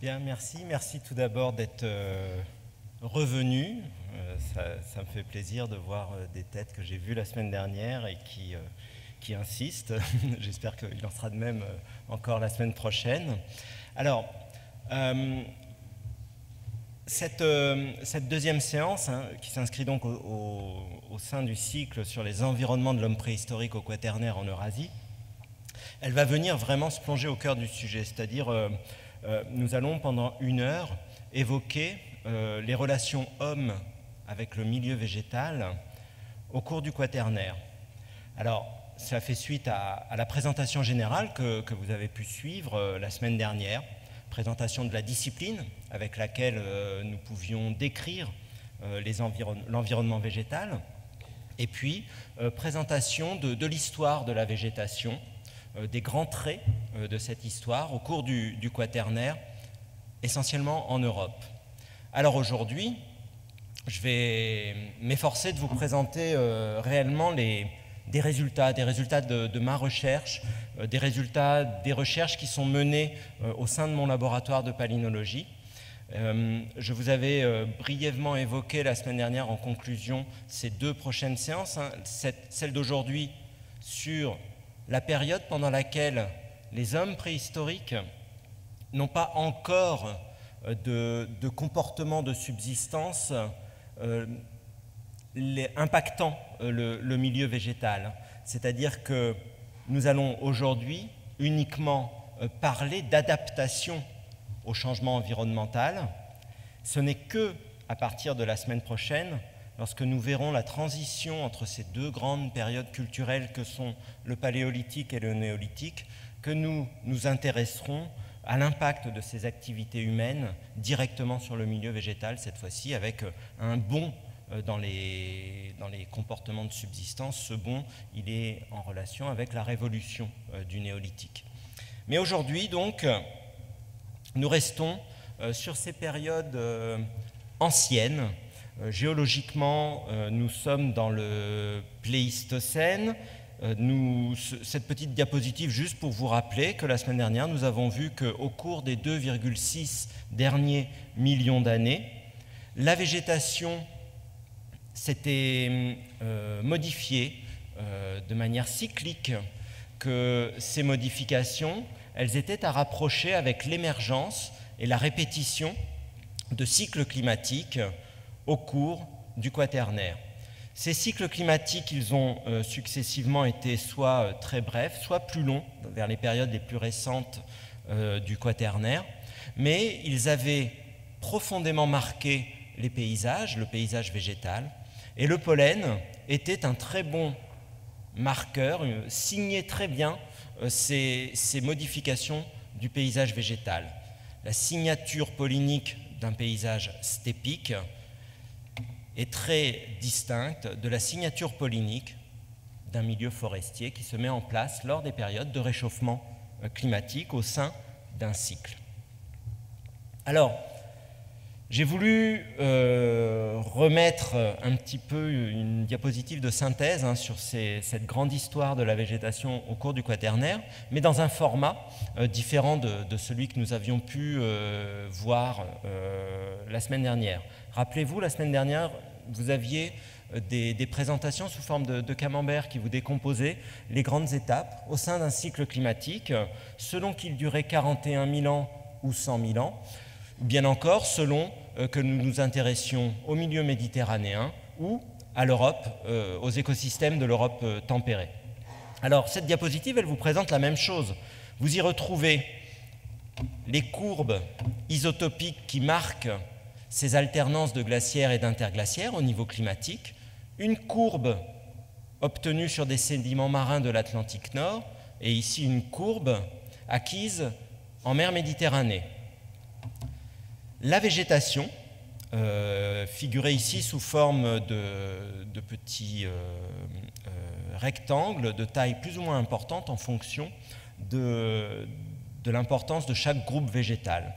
Bien, merci. Merci tout d'abord d'être revenu. Ça me fait plaisir de voir des têtes que j'ai vues la semaine dernière et qui insistent. J'espère qu'il en sera de même encore la semaine prochaine. Alors, cette deuxième séance, qui s'inscrit donc au sein du cycle sur les environnements de l'homme préhistorique au Quaternaire en Eurasie, elle va venir vraiment se plonger au cœur du sujet, c'est-à-dire nous allons pendant 1 heure évoquer les relations hommes avec le milieu végétal au cours du Quaternaire. Alors, ça fait suite à la présentation générale que vous avez pu suivre la semaine dernière, présentation de la discipline avec laquelle nous pouvions décrire l'environnement végétal, et puis présentation de l'histoire de la végétation, des grands traits de cette histoire au cours du Quaternaire, essentiellement en Europe. Alors aujourd'hui, je vais m'efforcer de vous présenter réellement des résultats de ma recherche, des résultats des recherches qui sont menées au sein de mon laboratoire de palynologie. Je vous avais brièvement évoqué la semaine dernière en conclusion ces 2 prochaines séances, celle d'aujourd'hui sur la période pendant laquelle les hommes préhistoriques n'ont pas encore de comportement de subsistance impactant le milieu végétal. C'est-à-dire que nous allons aujourd'hui uniquement parler d'adaptation au changement environnemental. Ce n'est que à partir de la semaine prochaine, lorsque nous verrons la transition entre ces 2 grandes périodes culturelles que sont le paléolithique et le néolithique, que nous nous intéresserons à l'impact de ces activités humaines directement sur le milieu végétal, cette fois-ci avec un bond dans les comportements de subsistance. Ce bond, il est en relation avec la révolution du néolithique. Mais aujourd'hui, donc, nous restons sur ces périodes anciennes. Géologiquement, nous sommes dans le Pléistocène. Cette petite diapositive, juste pour vous rappeler que la semaine dernière, nous avons vu qu'au cours des 2,6 derniers millions d'années, la végétation s'était modifiée de manière cyclique, que ces modifications, elles étaient à rapprocher avec l'émergence et la répétition de cycles climatiques au cours du Quaternaire. Ces cycles climatiques, ils ont successivement été soit très brefs, soit plus longs, vers les périodes les plus récentes du Quaternaire, mais ils avaient profondément marqué les paysages, le paysage végétal, et le pollen était un très bon marqueur, signait très bien ces modifications du paysage végétal. La signature pollinique d'un paysage steppique est très distincte de la signature pollinique d'un milieu forestier qui se met en place lors des périodes de réchauffement climatique au sein d'un cycle. Alors, j'ai voulu remettre un petit peu une diapositive de synthèse sur cette grande histoire de la végétation au cours du Quaternaire, mais dans un format différent de celui que nous avions pu voir la semaine dernière. Rappelez-vous, la semaine dernière, vous aviez des présentations sous forme de camembert qui vous décomposaient les grandes étapes au sein d'un cycle climatique, selon qu'il durait 41 000 ans ou 100 000 ans, ou bien encore selon que nous nous intéressions au milieu méditerranéen ou à l'Europe, aux écosystèmes de l'Europe tempérée. Alors, cette diapositive, elle vous présente la même chose. Vous y retrouvez les courbes isotopiques qui marquent ces alternances de glaciaires et d'interglaciaires au niveau climatique, une courbe obtenue sur des sédiments marins de l'Atlantique Nord, et ici une courbe acquise en mer Méditerranée. La végétation, figurée ici sous forme de petits rectangles de taille plus ou moins importante en fonction de l'importance de chaque groupe végétal.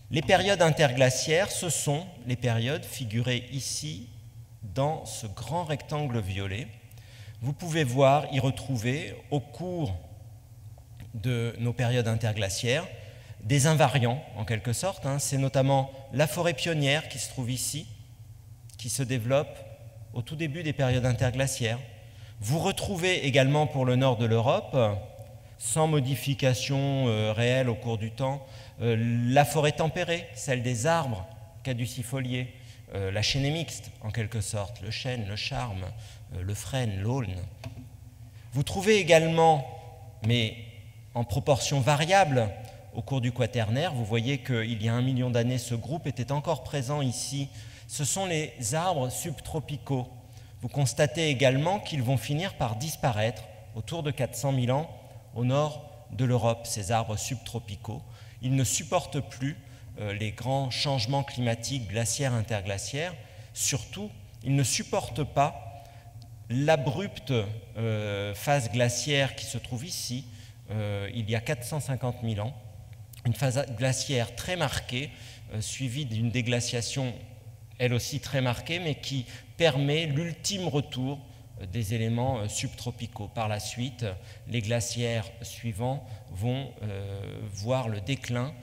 Les périodes interglaciaires, ce sont les périodes figurées ici dans ce grand rectangle violet. Vous pouvez voir, y retrouver au cours de nos périodes interglaciaires des invariants en quelque sorte. C'est notamment la forêt pionnière qui se trouve ici, qui se développe au tout début des périodes interglaciaires. Vous retrouvez également pour le nord de l'Europe, sans modification réelle au cours du temps, la forêt tempérée, celle des arbres caducifoliés, la chênaie mixte en quelque sorte, le chêne, le charme, le frêne, l'aulne. Vous trouvez également, mais en proportion variable, au cours du Quaternaire, vous voyez qu'il y a 1 million d'années, ce groupe était encore présent ici. Ce sont les arbres subtropicaux. Vous constatez également qu'ils vont finir par disparaître autour de 400 000 ans au nord de l'Europe, ces arbres subtropicaux. Ils ne supportent plus les grands changements climatiques glaciaires, interglaciaires. Surtout, ils ne supportent pas l'abrupte phase glaciaire qui se trouve ici, il y a 450 000 ans. Une phase glaciaire très marquée, suivie d'une déglaciation elle aussi très marquée, mais qui permet l'ultime retour des éléments subtropicaux. Par la suite, les glaciaires suivants vont voir le déclin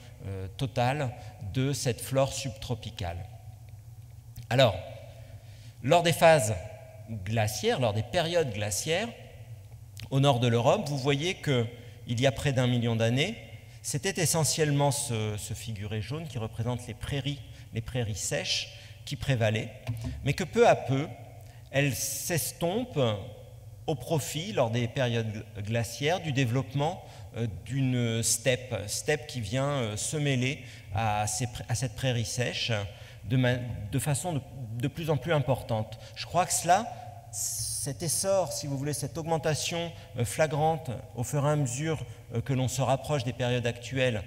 total de cette flore subtropicale. Alors, lors des phases glaciaires, lors des périodes glaciaires, au nord de l'Europe, vous voyez qu'il y a près d'1 million d'années, c'était essentiellement ce figuré jaune qui représente les prairies sèches qui prévalaient, mais que peu à peu, elles s'estompent au profit, lors des périodes glaciaires, du développement d'une steppe qui vient se mêler à cette prairie sèche de façon de plus en plus importante. Je crois que cet essor, si vous voulez, cette augmentation flagrante au fur et à mesure que l'on se rapproche des périodes actuelles,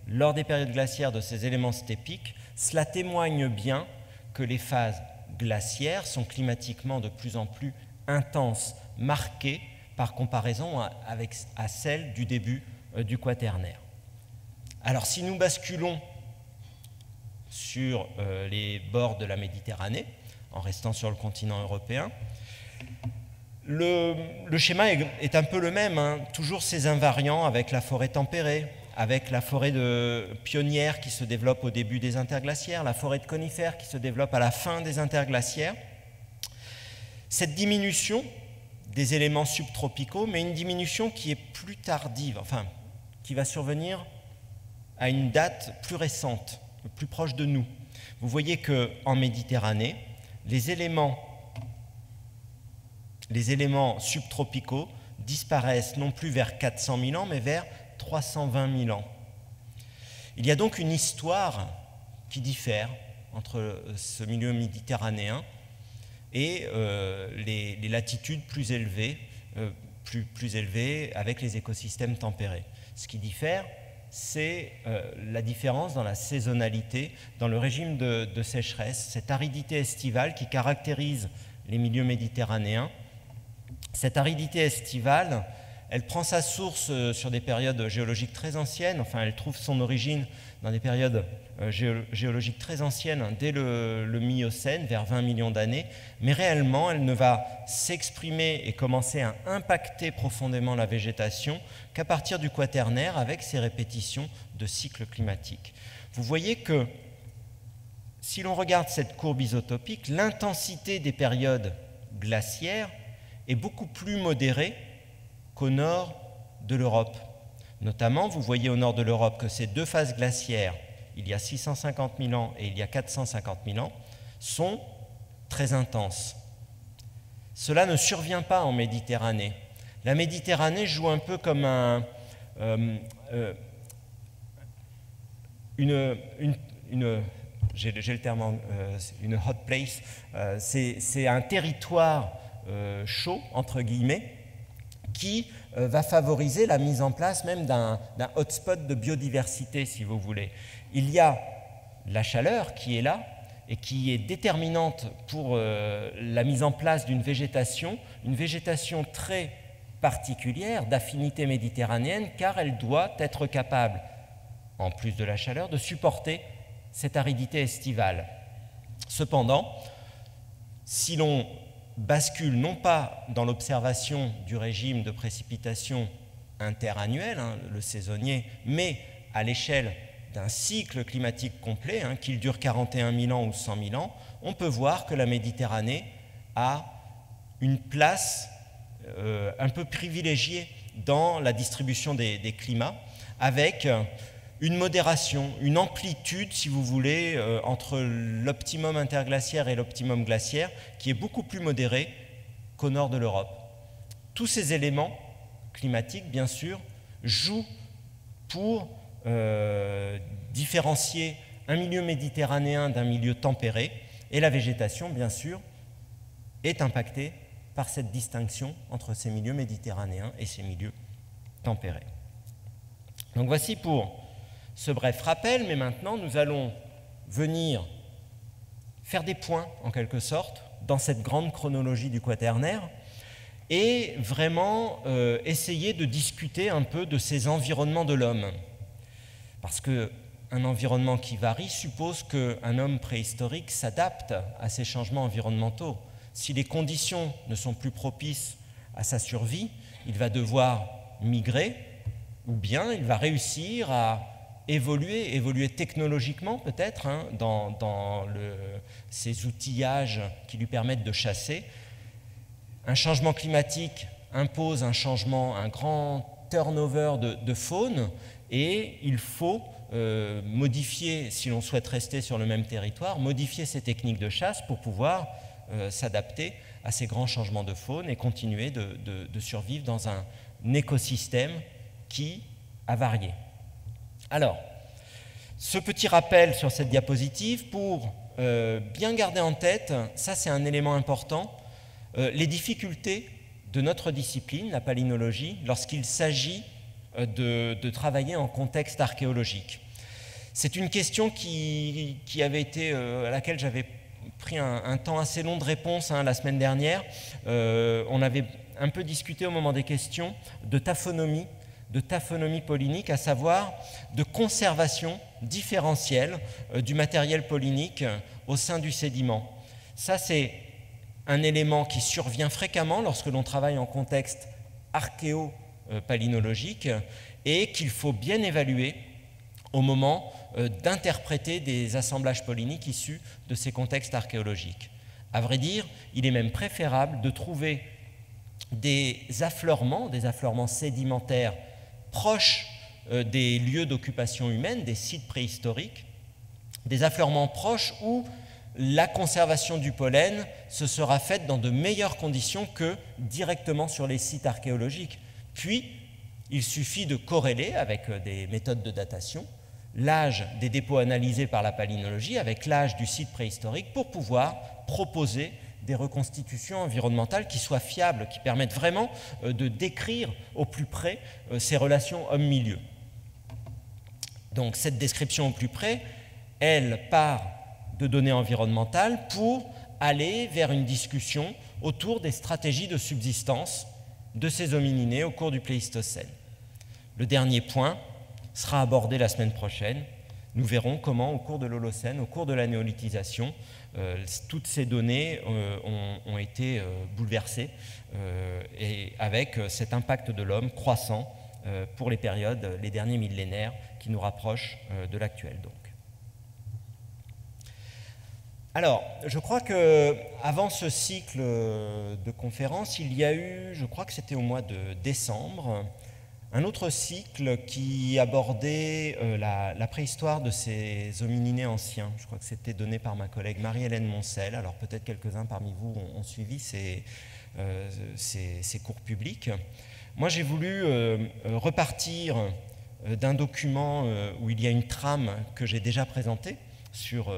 lors des périodes glaciaires de ces éléments steppiques, cela témoigne bien que les phases glaciaires sont climatiquement de plus en plus intenses, marquées par comparaison à celles du début du Quaternaire. Alors si nous basculons sur les bords de la Méditerranée, en restant sur le continent européen, le schéma est un peu le même, toujours ces invariants avec la forêt tempérée, avec la forêt pionnière qui se développe au début des interglaciaires, la forêt de conifères qui se développe à la fin des interglaciaires. Cette diminution des éléments subtropicaux, mais une diminution qui est plus tardive, enfin, qui va survenir à une date plus récente, plus proche de nous. Vous voyez qu'en Méditerranée, les éléments subtropicaux disparaissent non plus vers 400 000 ans, mais vers 320 000 ans. Il y a donc une histoire qui diffère entre ce milieu méditerranéen et les latitudes plus élevées, avec les écosystèmes tempérés. Ce qui diffère, c'est la différence dans la saisonnalité, dans le régime de sécheresse, cette aridité estivale qui caractérise les milieux méditerranéens. Cette aridité estivale, elle prend sa source sur des périodes géologiques très anciennes, enfin elle trouve son origine dans des périodes géologiques très anciennes, dès le Miocène, vers 20 millions d'années, mais réellement elle ne va s'exprimer et commencer à impacter profondément la végétation qu'à partir du Quaternaire avec ses répétitions de cycles climatiques. Vous voyez que si l'on regarde cette courbe isotopique, l'intensité des périodes glaciaires est beaucoup plus modérée qu'au nord de l'Europe. Notamment, vous voyez au nord de l'Europe que ces deux phases glaciaires, il y a 650 000 ans et il y a 450 000 ans, sont très intenses. Cela ne survient pas en Méditerranée. La Méditerranée joue un peu comme j'ai le terme, une hot place, c'est un territoire chaud, entre guillemets, qui va favoriser la mise en place même d'un hotspot de biodiversité, si vous voulez. Il y a la chaleur qui est là et qui est déterminante pour la mise en place d'une végétation, une végétation très particulière, d'affinité méditerranéenne, car elle doit être capable, en plus de la chaleur, de supporter cette aridité estivale. Cependant, si l'on bascule non pas dans l'observation du régime de précipitation interannuel, le saisonnier, mais à l'échelle d'un cycle climatique complet, qu'il dure 41 000 ans ou 100 000 ans, on peut voir que la Méditerranée a une place un peu privilégiée dans la distribution des climats, avec une modération, une amplitude, si vous voulez, entre l'optimum interglaciaire et l'optimum glaciaire, qui est beaucoup plus modérée qu'au nord de l'Europe. Tous ces éléments climatiques, bien sûr, jouent pour différencier un milieu méditerranéen d'un milieu tempéré, et la végétation, bien sûr, est impactée par cette distinction entre ces milieux méditerranéens et ces milieux tempérés. Donc voici pour ce bref rappel, mais maintenant nous allons venir faire des points, en quelque sorte, dans cette grande chronologie du Quaternaire, et vraiment essayer de discuter un peu de ces environnements de l'homme. Parce qu'un environnement qui varie suppose qu'un homme préhistorique s'adapte à ces changements environnementaux. Si les conditions ne sont plus propices à sa survie, il va devoir migrer, ou bien il va réussir à évoluer technologiquement peut-être, dans ces outillages qui lui permettent de chasser. Un changement climatique impose un grand turnover de faune, et il faut modifier, si l'on souhaite rester sur le même territoire, modifier ses techniques de chasse pour pouvoir s'adapter à ces grands changements de faune et continuer de survivre dans un écosystème qui a varié. Alors, ce petit rappel sur cette diapositive pour bien garder en tête, ça c'est un élément important, les difficultés de notre discipline, la palynologie, lorsqu'il s'agit de travailler en contexte archéologique. C'est une question qui avait été, à laquelle j'avais pris un temps assez long de réponse la semaine dernière. On avait un peu discuté au moment des questions de taphonomie polynique, à savoir de conservation différentielle du matériel polynique au sein du sédiment. Ça, c'est un élément qui survient fréquemment lorsque l'on travaille en contexte archéo-palynologique et qu'il faut bien évaluer au moment d'interpréter des assemblages polyniques issus de ces contextes archéologiques. À vrai dire, il est même préférable de trouver des affleurements sédimentaires proches des lieux d'occupation humaine, des sites préhistoriques, des affleurements proches où la conservation du pollen se sera faite dans de meilleures conditions que directement sur les sites archéologiques. Puis, il suffit de corréler avec des méthodes de datation l'âge des dépôts analysés par la palynologie avec l'âge du site préhistorique pour pouvoir proposer des reconstitutions environnementales qui soient fiables, qui permettent vraiment de décrire au plus près ces relations homme-milieu. Donc cette description au plus près, elle part de données environnementales pour aller vers une discussion autour des stratégies de subsistance de ces homininés au cours du Pléistocène. Le dernier point sera abordé la semaine prochaine. Nous verrons comment, au cours de l'Holocène, au cours de la néolithisation, toutes ces données ont été bouleversées et avec cet impact de l'homme croissant pour les périodes, les derniers millénaires qui nous rapprochent de l'actuel. Donc. Alors, je crois qu'avant ce cycle de conférences, il y a eu, je crois que c'était au mois de décembre, un autre cycle qui abordait la préhistoire de ces homininés anciens. Je crois que c'était donné par ma collègue Marie-Hélène Moncel. Alors peut-être quelques-uns parmi vous ont suivi ces cours publics. Moi, j'ai voulu repartir d'un document où il y a une trame que j'ai déjà présentée sur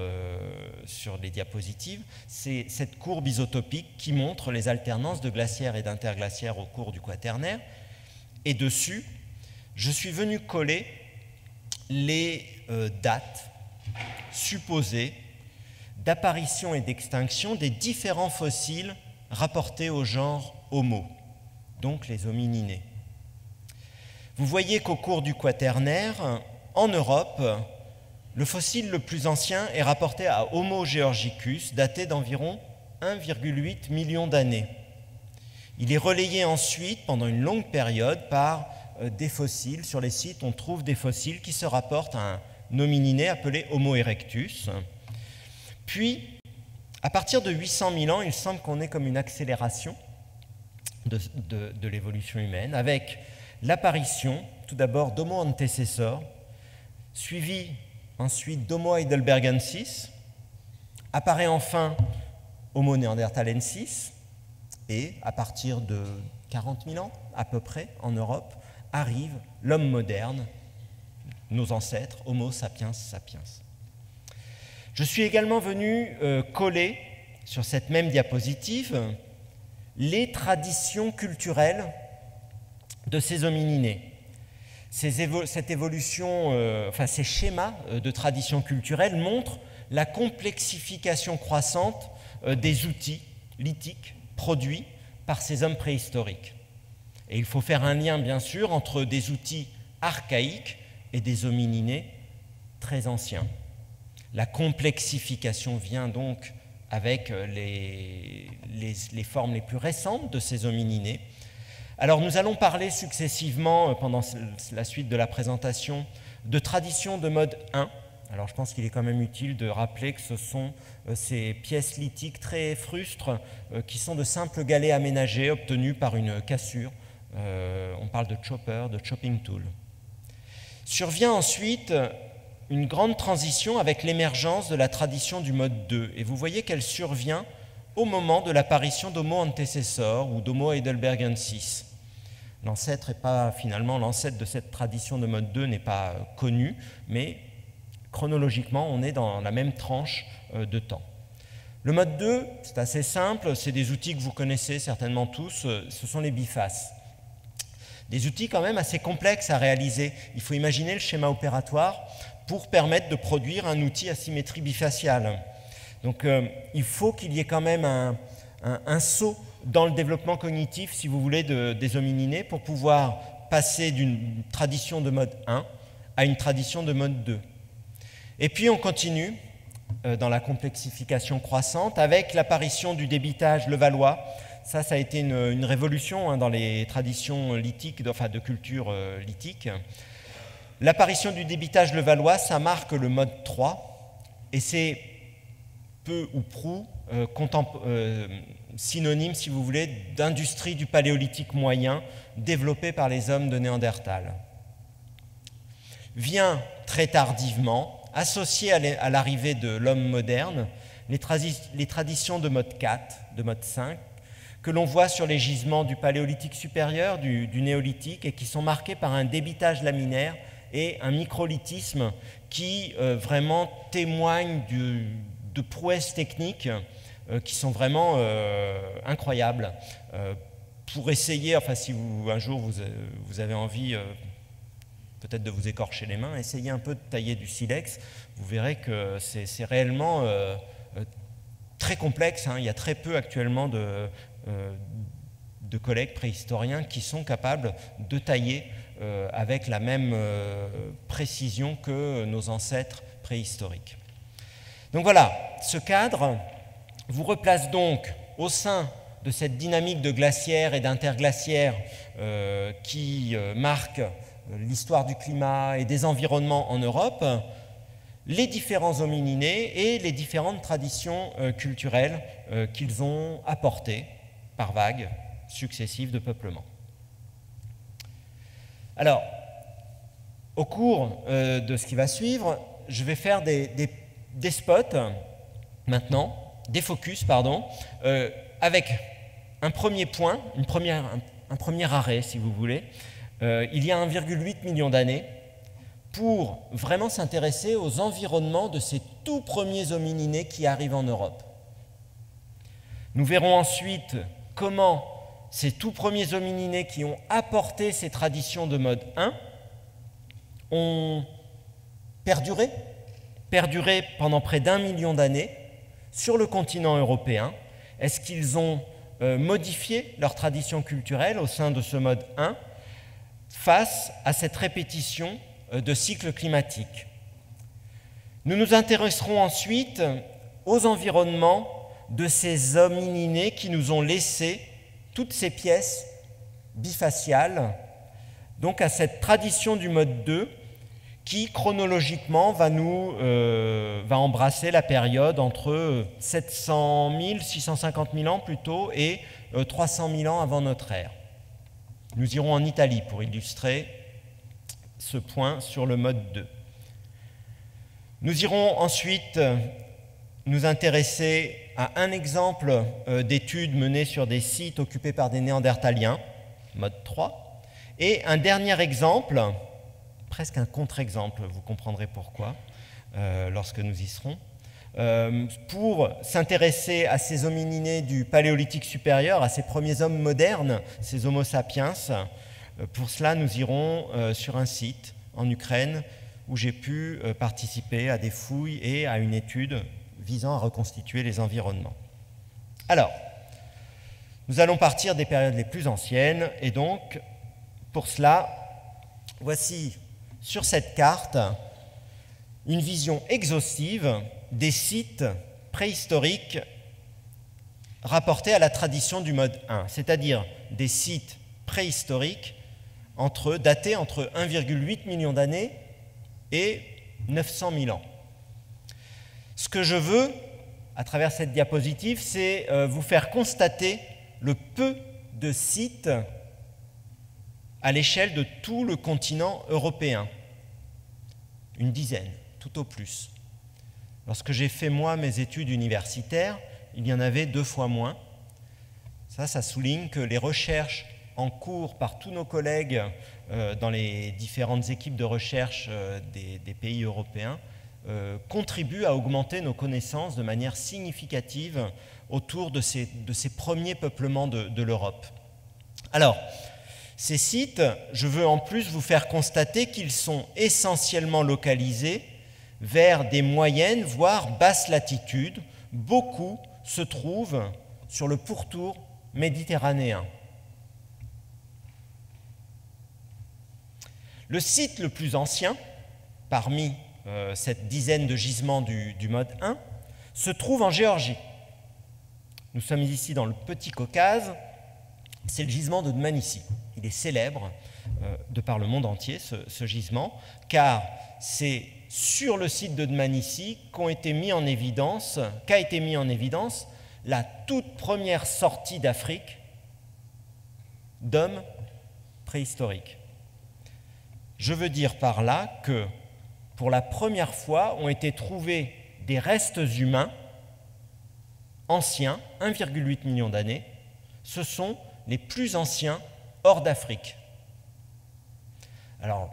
les diapositives. C'est cette courbe isotopique qui montre les alternances de glaciaires et d'interglaciaires au cours du Quaternaire. Et dessus, je suis venu coller les dates supposées d'apparition et d'extinction des différents fossiles rapportés au genre Homo, donc les homininés. Vous voyez qu'au cours du Quaternaire, en Europe, le fossile le plus ancien est rapporté à Homo georgicus, daté d'environ 1,8 million d'années. Il est relayé ensuite, pendant une longue période, par des fossiles. Sur les sites, on trouve des fossiles qui se rapportent à un homininé appelé Homo erectus. Puis, à partir de 800 000 ans, il semble qu'on ait comme une accélération de l'évolution humaine, avec l'apparition, tout d'abord, d'Homo antecessor, suivi ensuite d'Homo heidelbergensis, apparaît enfin Homo neanderthalensis, et à partir de 40 000 ans, à peu près, en Europe, arrive l'homme moderne, nos ancêtres, Homo sapiens sapiens. Je suis également venu coller sur cette même diapositive les traditions culturelles de ces homininés. Cette évolution, ces schémas de traditions culturelles montrent la complexification croissante des outils lithiques produits par ces hommes préhistoriques. Et il faut faire un lien, bien sûr, entre des outils archaïques et des homininés très anciens. La complexification vient donc avec les formes les plus récentes de ces homininés. Alors nous allons parler successivement, pendant la suite de la présentation, de traditions de mode 1. Alors je pense qu'il est quand même utile de rappeler que ce sont ces pièces lithiques très frustres qui sont de simples galets aménagés obtenus par une cassure. On parle de chopper, de chopping tool. Survient ensuite une grande transition avec l'émergence de la tradition du mode 2. Et vous voyez qu'elle survient au moment de l'apparition d'Homo antecessor ou d'Homo heidelbergensis. L'ancêtre n'est pas, finalement, l'ancêtre de cette tradition de mode 2 n'est pas connu, mais chronologiquement, on est dans la même tranche de temps. Le mode 2, c'est assez simple, c'est des outils que vous connaissez certainement tous, ce sont les bifaces. Des outils quand même assez complexes à réaliser. Il faut imaginer le schéma opératoire pour permettre de produire un outil à symétrie bifaciale. Donc il faut qu'il y ait quand même un saut dans le développement cognitif, si vous voulez, des homininés pour pouvoir passer d'une tradition de mode 1 à une tradition de mode 2. Et puis on continue dans la complexification croissante avec l'apparition du débitage levallois. Ça a été une révolution dans les traditions lithiques, de culture lithique. L'apparition du débitage levallois, ça marque le mode 3, et c'est peu ou prou synonyme, si vous voulez, d'industrie du paléolithique moyen développée par les hommes de Néandertal. Vient très tardivement, associé à l'arrivée de l'homme moderne, les traditions de mode 4, de mode 5, que l'on voit sur les gisements du paléolithique supérieur, du néolithique, et qui sont marqués par un débitage laminaire et un microlithisme qui vraiment témoignent de prouesses techniques qui sont vraiment incroyables. Pour essayer, si un jour vous avez envie peut-être de vous écorcher les mains, essayez un peu de tailler du silex, vous verrez que c'est réellement très complexe. Il y a très peu actuellement de collègues préhistoriens qui sont capables de tailler avec la même précision que nos ancêtres préhistoriques. Donc voilà, ce cadre vous replace donc au sein de cette dynamique de glaciaire et d'interglaciaire qui marque l'histoire du climat et des environnements en Europe, les différents homininés et les différentes traditions culturelles qu'ils ont apportées par vagues successives de peuplement. Alors, au cours de ce qui va suivre, je vais faire des spots maintenant, des focus, avec un premier point, un premier arrêt, si vous voulez, il y a 1,8 million d'années, pour vraiment s'intéresser aux environnements de ces tout premiers homininés qui arrivent en Europe. Nous verrons ensuite comment ces tout premiers homininés qui ont apporté ces traditions de mode 1 ont perduré pendant près d'1 million d'années sur le continent européen. Est-ce qu'ils ont modifié leur tradition culturelle au sein de ce mode 1 face à cette répétition de cycles climatiques? Nous nous intéresserons ensuite aux environnements de ces homininés qui nous ont laissé toutes ces pièces bifaciales donc à cette tradition du mode 2 qui, chronologiquement, va embrasser la période entre 700 000, 650 000 ans plutôt, et 300 000 ans avant notre ère. Nous irons en Italie pour illustrer ce point sur le mode 2. Nous irons ensuite nous intéresser à un exemple d'études menées sur des sites occupés par des Néandertaliens, mode 3, et un dernier exemple, presque un contre-exemple, vous comprendrez pourquoi, lorsque nous y serons, pour s'intéresser à ces homininés du Paléolithique supérieur, à ces premiers hommes modernes, ces Homo sapiens. Pour cela, nous irons sur un site en Ukraine où j'ai pu participer à des fouilles et à une étude visant à reconstituer les environnements. Alors, nous allons partir des périodes les plus anciennes, et donc, pour cela, voici sur cette carte une vision exhaustive des sites préhistoriques rapportés à la tradition du mode 1, c'est-à-dire des sites préhistoriques datés entre 1,8 million d'années et 900 000 ans. Ce que je veux, à travers cette diapositive, c'est vous faire constater le peu de sites à l'échelle de tout le continent européen. Une dizaine, tout au plus. Lorsque j'ai fait, moi, mes études universitaires, il y en avait 2 fois moins. Ça souligne que les recherches en cours par tous nos collègues dans les différentes équipes de recherche des pays européens contribuent à augmenter nos connaissances de manière significative autour de ces premiers peuplements de l'Europe. Alors, ces sites, je veux en plus vous faire constater qu'ils sont essentiellement localisés vers des moyennes, voire basses latitudes. Beaucoup se trouvent sur le pourtour méditerranéen. Le site le plus ancien, parmi cette dizaine de gisements du mode 1, se trouve en Géorgie. Nous sommes ici dans le Petit Caucase, c'est le gisement de Dmanisi. Il est célèbre de par le monde entier, ce gisement, car c'est sur le site de Dmanisi qu'a été mis en évidence la toute première sortie d'Afrique d'hommes préhistoriques. Je veux dire par là que, pour la première fois, ont été trouvés des restes humains anciens, 1,8 million d'années. Ce sont les plus anciens hors d'Afrique. Alors,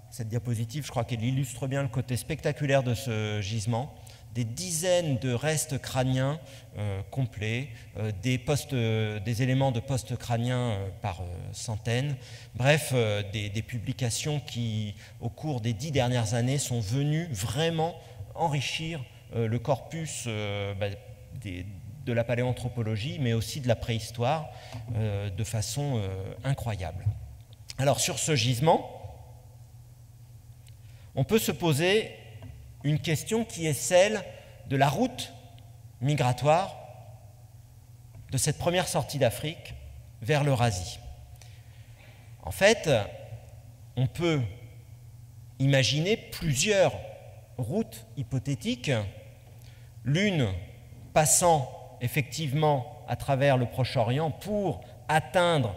cette diapositive, je crois qu'elle illustre bien le côté spectaculaire de ce gisement. Des dizaines de restes crâniens complets, des éléments de postes crâniens par centaines. Bref, des publications qui, au cours des 10 dernières années, sont venues vraiment enrichir le corpus de la paléoanthropologie, mais aussi de la préhistoire, de façon incroyable. Alors, sur ce gisement, on peut se poser une question qui est celle de la route migratoire de cette première sortie d'Afrique vers l'Eurasie. En fait, on peut imaginer plusieurs routes hypothétiques, l'une passant effectivement à travers le Proche-Orient pour atteindre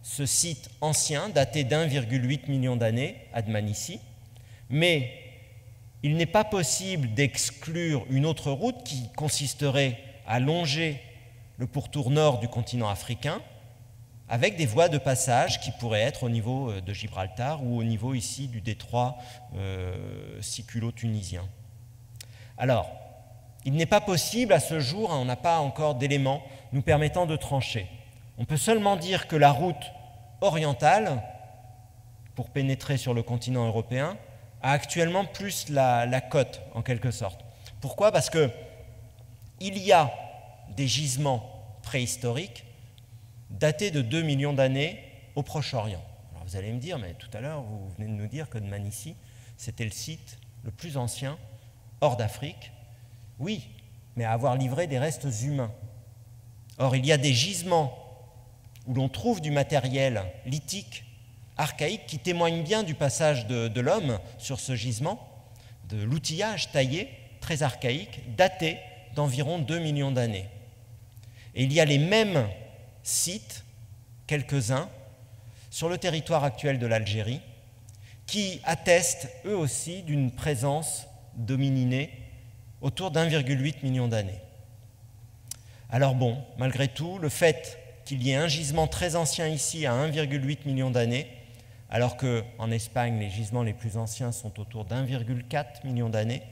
ce site ancien daté d'1,8 million d'années à Dmanisi, mais il n'est pas possible d'exclure une autre route qui consisterait à longer le pourtour nord du continent africain avec des voies de passage qui pourraient être au niveau de Gibraltar ou au niveau ici du détroit siculo-tunisien. Alors, il n'est pas possible à ce jour, on n'a pas encore d'éléments nous permettant de trancher. On peut seulement dire que la route orientale, pour pénétrer sur le continent européen, a actuellement plus la cote, en quelque sorte. Pourquoi ? Parce qu'il y a des gisements préhistoriques datés de 2 millions d'années au Proche-Orient. Alors vous allez me dire, mais tout à l'heure, vous venez de nous dire que Dmanisi, c'était le site le plus ancien hors d'Afrique. Oui, mais à avoir livré des restes humains. Or, il y a des gisements où l'on trouve du matériel lithique archaïques qui témoignent bien du passage de l'homme sur ce gisement, de l'outillage taillé, très archaïque, daté d'environ 2 millions d'années. Et il y a les mêmes sites, quelques-uns, sur le territoire actuel de l'Algérie, qui attestent eux aussi d'une présence d'homininés autour d'1,8 million d'années. Alors bon, malgré tout, le fait qu'il y ait un gisement très ancien ici à 1,8 million d'années, alors qu'en Espagne, les gisements les plus anciens sont autour d'1,4 million d'années,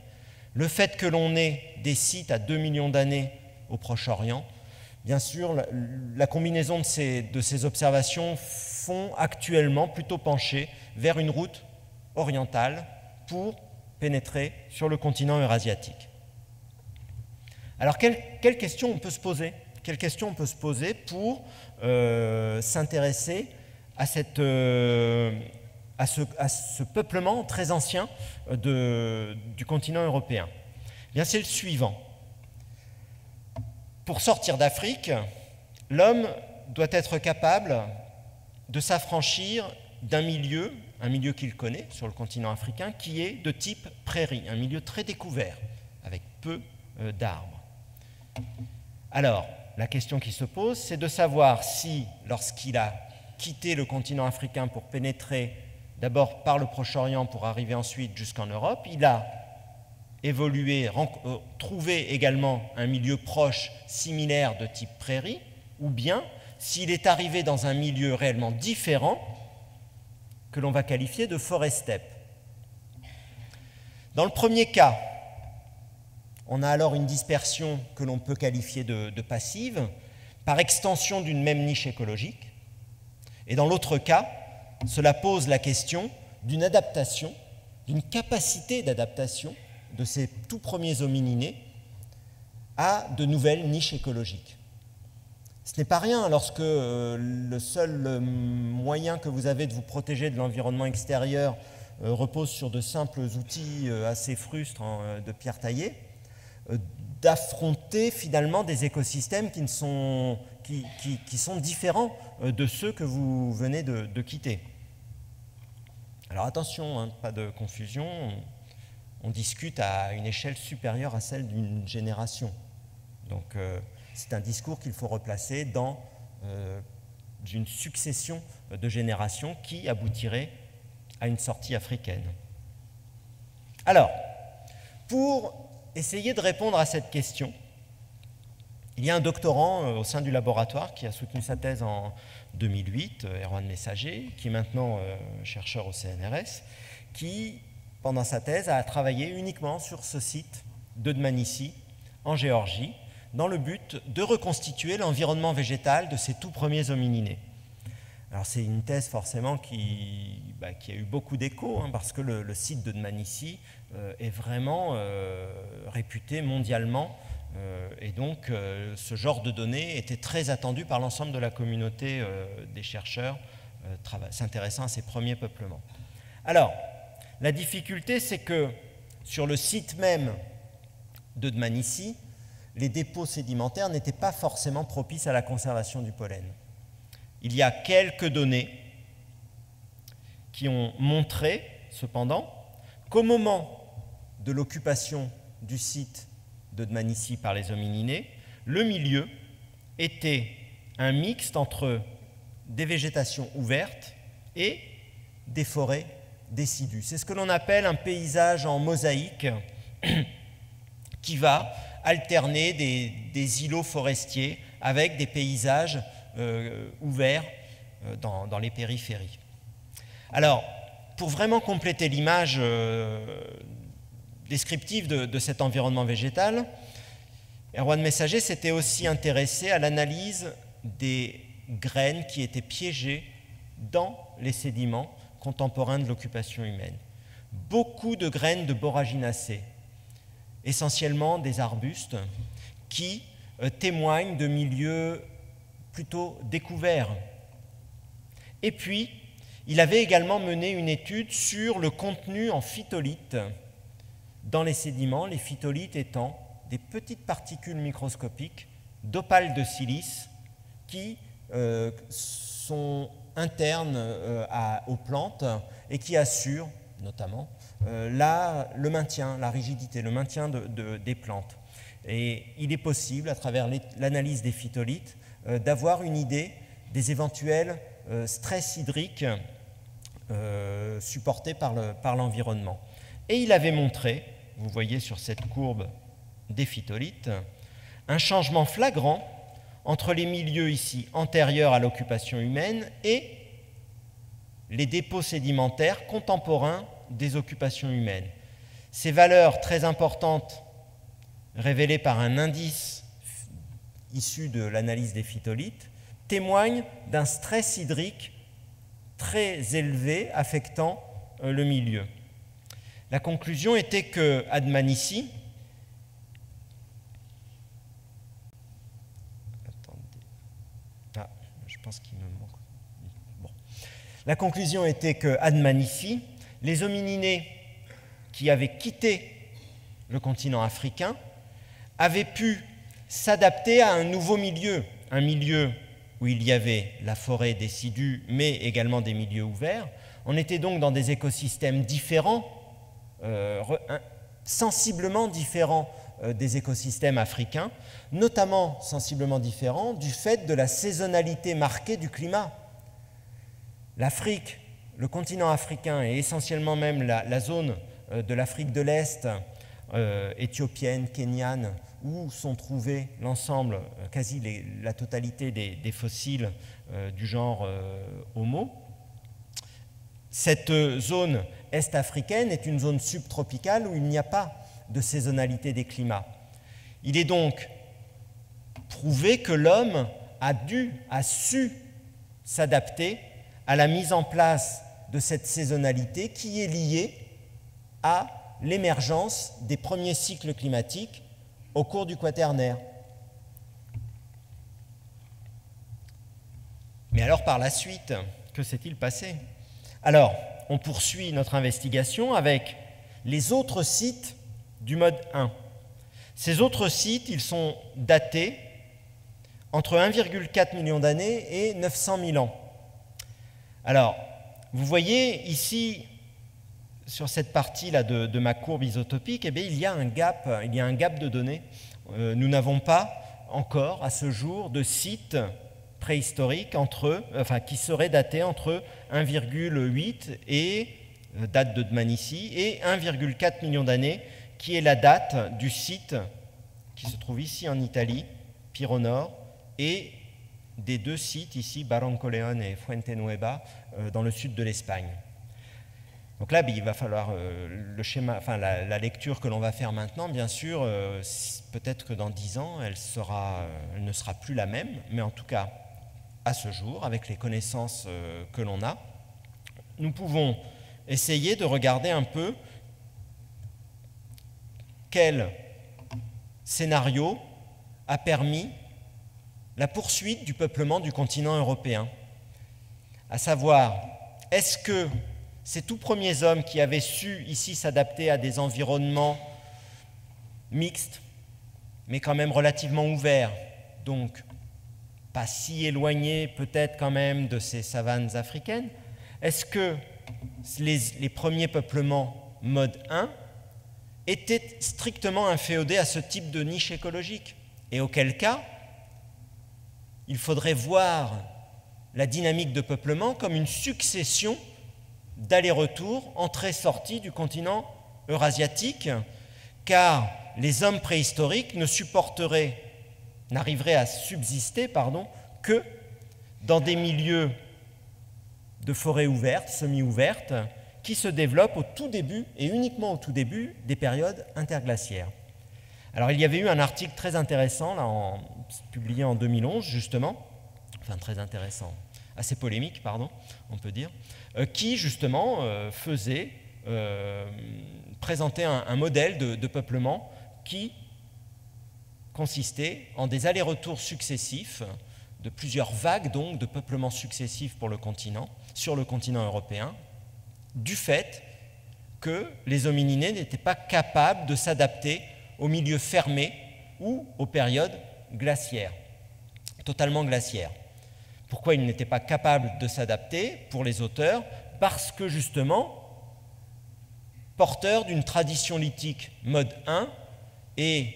le fait que l'on ait des sites à 2 millions d'années au Proche-Orient, bien sûr, la combinaison de ces observations font actuellement plutôt pencher vers une route orientale pour pénétrer sur le continent eurasiatique. Alors, quelles questions on peut se poser? Quelles questions on peut se poser pour s'intéresser à ce peuplement très ancien du continent européen? Bien, c'est le suivant. Pour sortir d'Afrique, l'homme doit être capable de s'affranchir d'un milieu, un milieu qu'il connaît sur le continent africain, qui est de type prairie, un milieu très découvert, avec peu d'arbres. Alors, la question qui se pose, c'est de savoir si, lorsqu'il a quitté le continent africain pour pénétrer d'abord par le Proche-Orient pour arriver ensuite jusqu'en Europe, il a évolué, trouvé également un milieu proche, similaire de type prairie, ou bien s'il est arrivé dans un milieu réellement différent que l'on va qualifier de forêt-steppe. Dans le premier cas, on a alors une dispersion que l'on peut qualifier de passive, par extension d'une même niche écologique. Et dans l'autre cas, cela pose la question d'une adaptation, d'une capacité d'adaptation de ces tout premiers homininés à de nouvelles niches écologiques. Ce n'est pas rien lorsque le seul moyen que vous avez de vous protéger de l'environnement extérieur repose sur de simples outils assez frustres de pierre taillée, d'affronter finalement des écosystèmes qui sont différents de ceux que vous venez de quitter. Alors attention, hein, pas de confusion, on discute à une échelle supérieure à celle d'une génération. Donc c'est un discours qu'il faut replacer dans une succession de générations qui aboutirait à une sortie africaine. Alors, pour essayer de répondre à cette question, il y a un doctorant au sein du laboratoire qui a soutenu sa thèse en 2008, Erwan Messager, qui est maintenant chercheur au CNRS, qui, pendant sa thèse, a travaillé uniquement sur ce site de Dmanisi, en Géorgie, dans le but de reconstituer l'environnement végétal de ces tout premiers homininés. Alors c'est une thèse forcément qui a eu beaucoup d'écho, hein, parce que le site de Dmanisi est vraiment réputé mondialement, et donc ce genre de données était très attendu par l'ensemble de la communauté des chercheurs s'intéressant à ces premiers peuplements. Alors, la difficulté, c'est que sur le site même de Dmanisi, les dépôts sédimentaires n'étaient pas forcément propices à la conservation du pollen. Il y a quelques données qui ont montré, cependant, qu'au moment de l'occupation du site de Dmanisi par les homininés, le milieu était un mixte entre des végétations ouvertes et des forêts décidues. C'est ce que l'on appelle un paysage en mosaïque qui va alterner des îlots forestiers avec des paysages ouverts dans les périphéries. Alors, pour vraiment compléter l'image descriptive de cet environnement végétal, Erwan Messager s'était aussi intéressé à l'analyse des graines qui étaient piégées dans les sédiments contemporains de l'occupation humaine. Beaucoup de graines de Boraginacées, essentiellement des arbustes, qui témoignent de milieux plutôt découverts. Et puis, il avait également mené une étude sur le contenu en phytolithes dans les sédiments, les phytolithes étant des petites particules microscopiques d'opale de silice qui sont interne aux plantes et qui assure notamment le maintien, la rigidité, le maintien des plantes. Et il est possible, à travers l'analyse des phytolithes, d'avoir une idée des éventuels stress hydriques supportés par l'environnement. Et il avait montré, vous voyez sur cette courbe des phytolithes, un changement flagrant entre les milieux ici antérieurs à l'occupation humaine et les dépôts sédimentaires contemporains des occupations humaines. Ces valeurs très importantes, révélées par un indice issu de l'analyse des phytolithes, témoignent d'un stress hydrique très élevé affectant le milieu. La conclusion était que Admanici, La conclusion était que Admanici, les homininés qui avaient quitté le continent africain avaient pu s'adapter à un nouveau milieu, un milieu où il y avait la forêt décidue, mais également des milieux ouverts. On était donc dans des écosystèmes différents, sensiblement différents des écosystèmes africains, notamment sensiblement différents du fait de la saisonnalité marquée du climat. L'Afrique, le continent africain et essentiellement même la zone de l'Afrique de l'Est, éthiopienne, kenyane, où sont trouvés l'ensemble, quasi la totalité des fossiles du genre Homo. Cette zone est-africaine est une zone subtropicale où il n'y a pas de saisonnalité des climats. Il est donc prouvé que l'homme a su s'adapter à la mise en place de cette saisonnalité qui est liée à l'émergence des premiers cycles climatiques au cours du Quaternaire. Mais alors par la suite, que s'est-il passé? Alors, on poursuit notre investigation avec les autres sites du mode 1. Ces autres sites, ils sont datés entre 1,4 million d'années et 900 000 ans. Alors, vous voyez ici, sur cette partie-là de ma courbe isotopique, eh bien, il y a un gap de données. Nous n'avons pas encore, à ce jour, de sites préhistoriques qui seraient datés entre 1,8 et date de Dmanisi et 1,4 million d'années, qui est la date du site qui se trouve ici en Italie, Pirro Nord, et des deux sites ici, Barrancoleón et Fuentenueva, dans le sud de l'Espagne. Donc là, il va falloir le schéma, la lecture que l'on va faire maintenant, bien sûr, peut-être que dans 10 ans, elle ne sera plus la même, mais en tout cas, à ce jour, avec les connaissances que l'on a, nous pouvons essayer de regarder un peu quel scénario a permis la poursuite du peuplement du continent européen. À savoir, est-ce que ces tout premiers hommes qui avaient su ici s'adapter à des environnements mixtes, mais quand même relativement ouverts, donc pas si éloignés peut-être quand même de ces savanes africaines, est-ce que les premiers peuplements mode 1 étaient strictement inféodés à ce type de niche écologique? Et auquel cas, il faudrait voir la dynamique de peuplement comme une succession d'aller-retour, entrée-sortie du continent eurasiatique, car les hommes préhistoriques n'arriveraient à subsister que dans des milieux de forêts ouvertes, semi-ouvertes, qui se développent au tout début, et uniquement au tout début, des périodes interglaciaires. Alors il y avait eu un article très intéressant, publié en 2011 justement, très intéressant, assez polémique, on peut dire, qui justement présentait un modèle de peuplement qui consistait en des allers-retours successifs, de plusieurs vagues donc de peuplement successifs sur le continent européen, du fait que les homininés n'étaient pas capables de s'adapter aux milieux fermés ou aux périodes glaciaires, totalement glaciaires. Pourquoi ils n'étaient pas capables de s'adapter pour les auteurs? Parce que justement, porteurs d'une tradition lithique mode 1 et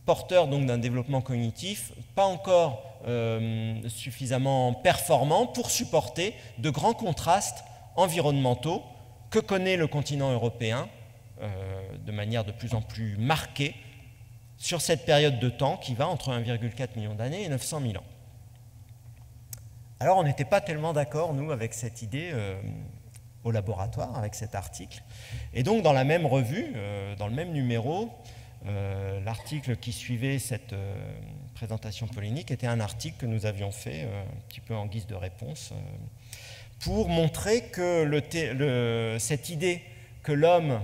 porteurs donc d'un développement cognitif pas encore suffisamment performant pour supporter de grands contrastes environnementaux que connaît le continent européen de manière de plus en plus marquée sur cette période de temps qui va entre 1,4 million d'années et 900 000 ans. Alors on n'était pas tellement d'accord, nous, avec cette idée au laboratoire, avec cet article. Et donc dans la même revue, dans le même numéro, l'article qui suivait cette présentation polémique était un article que nous avions fait un petit peu en guise de réponse pour montrer que cette idée que l'homme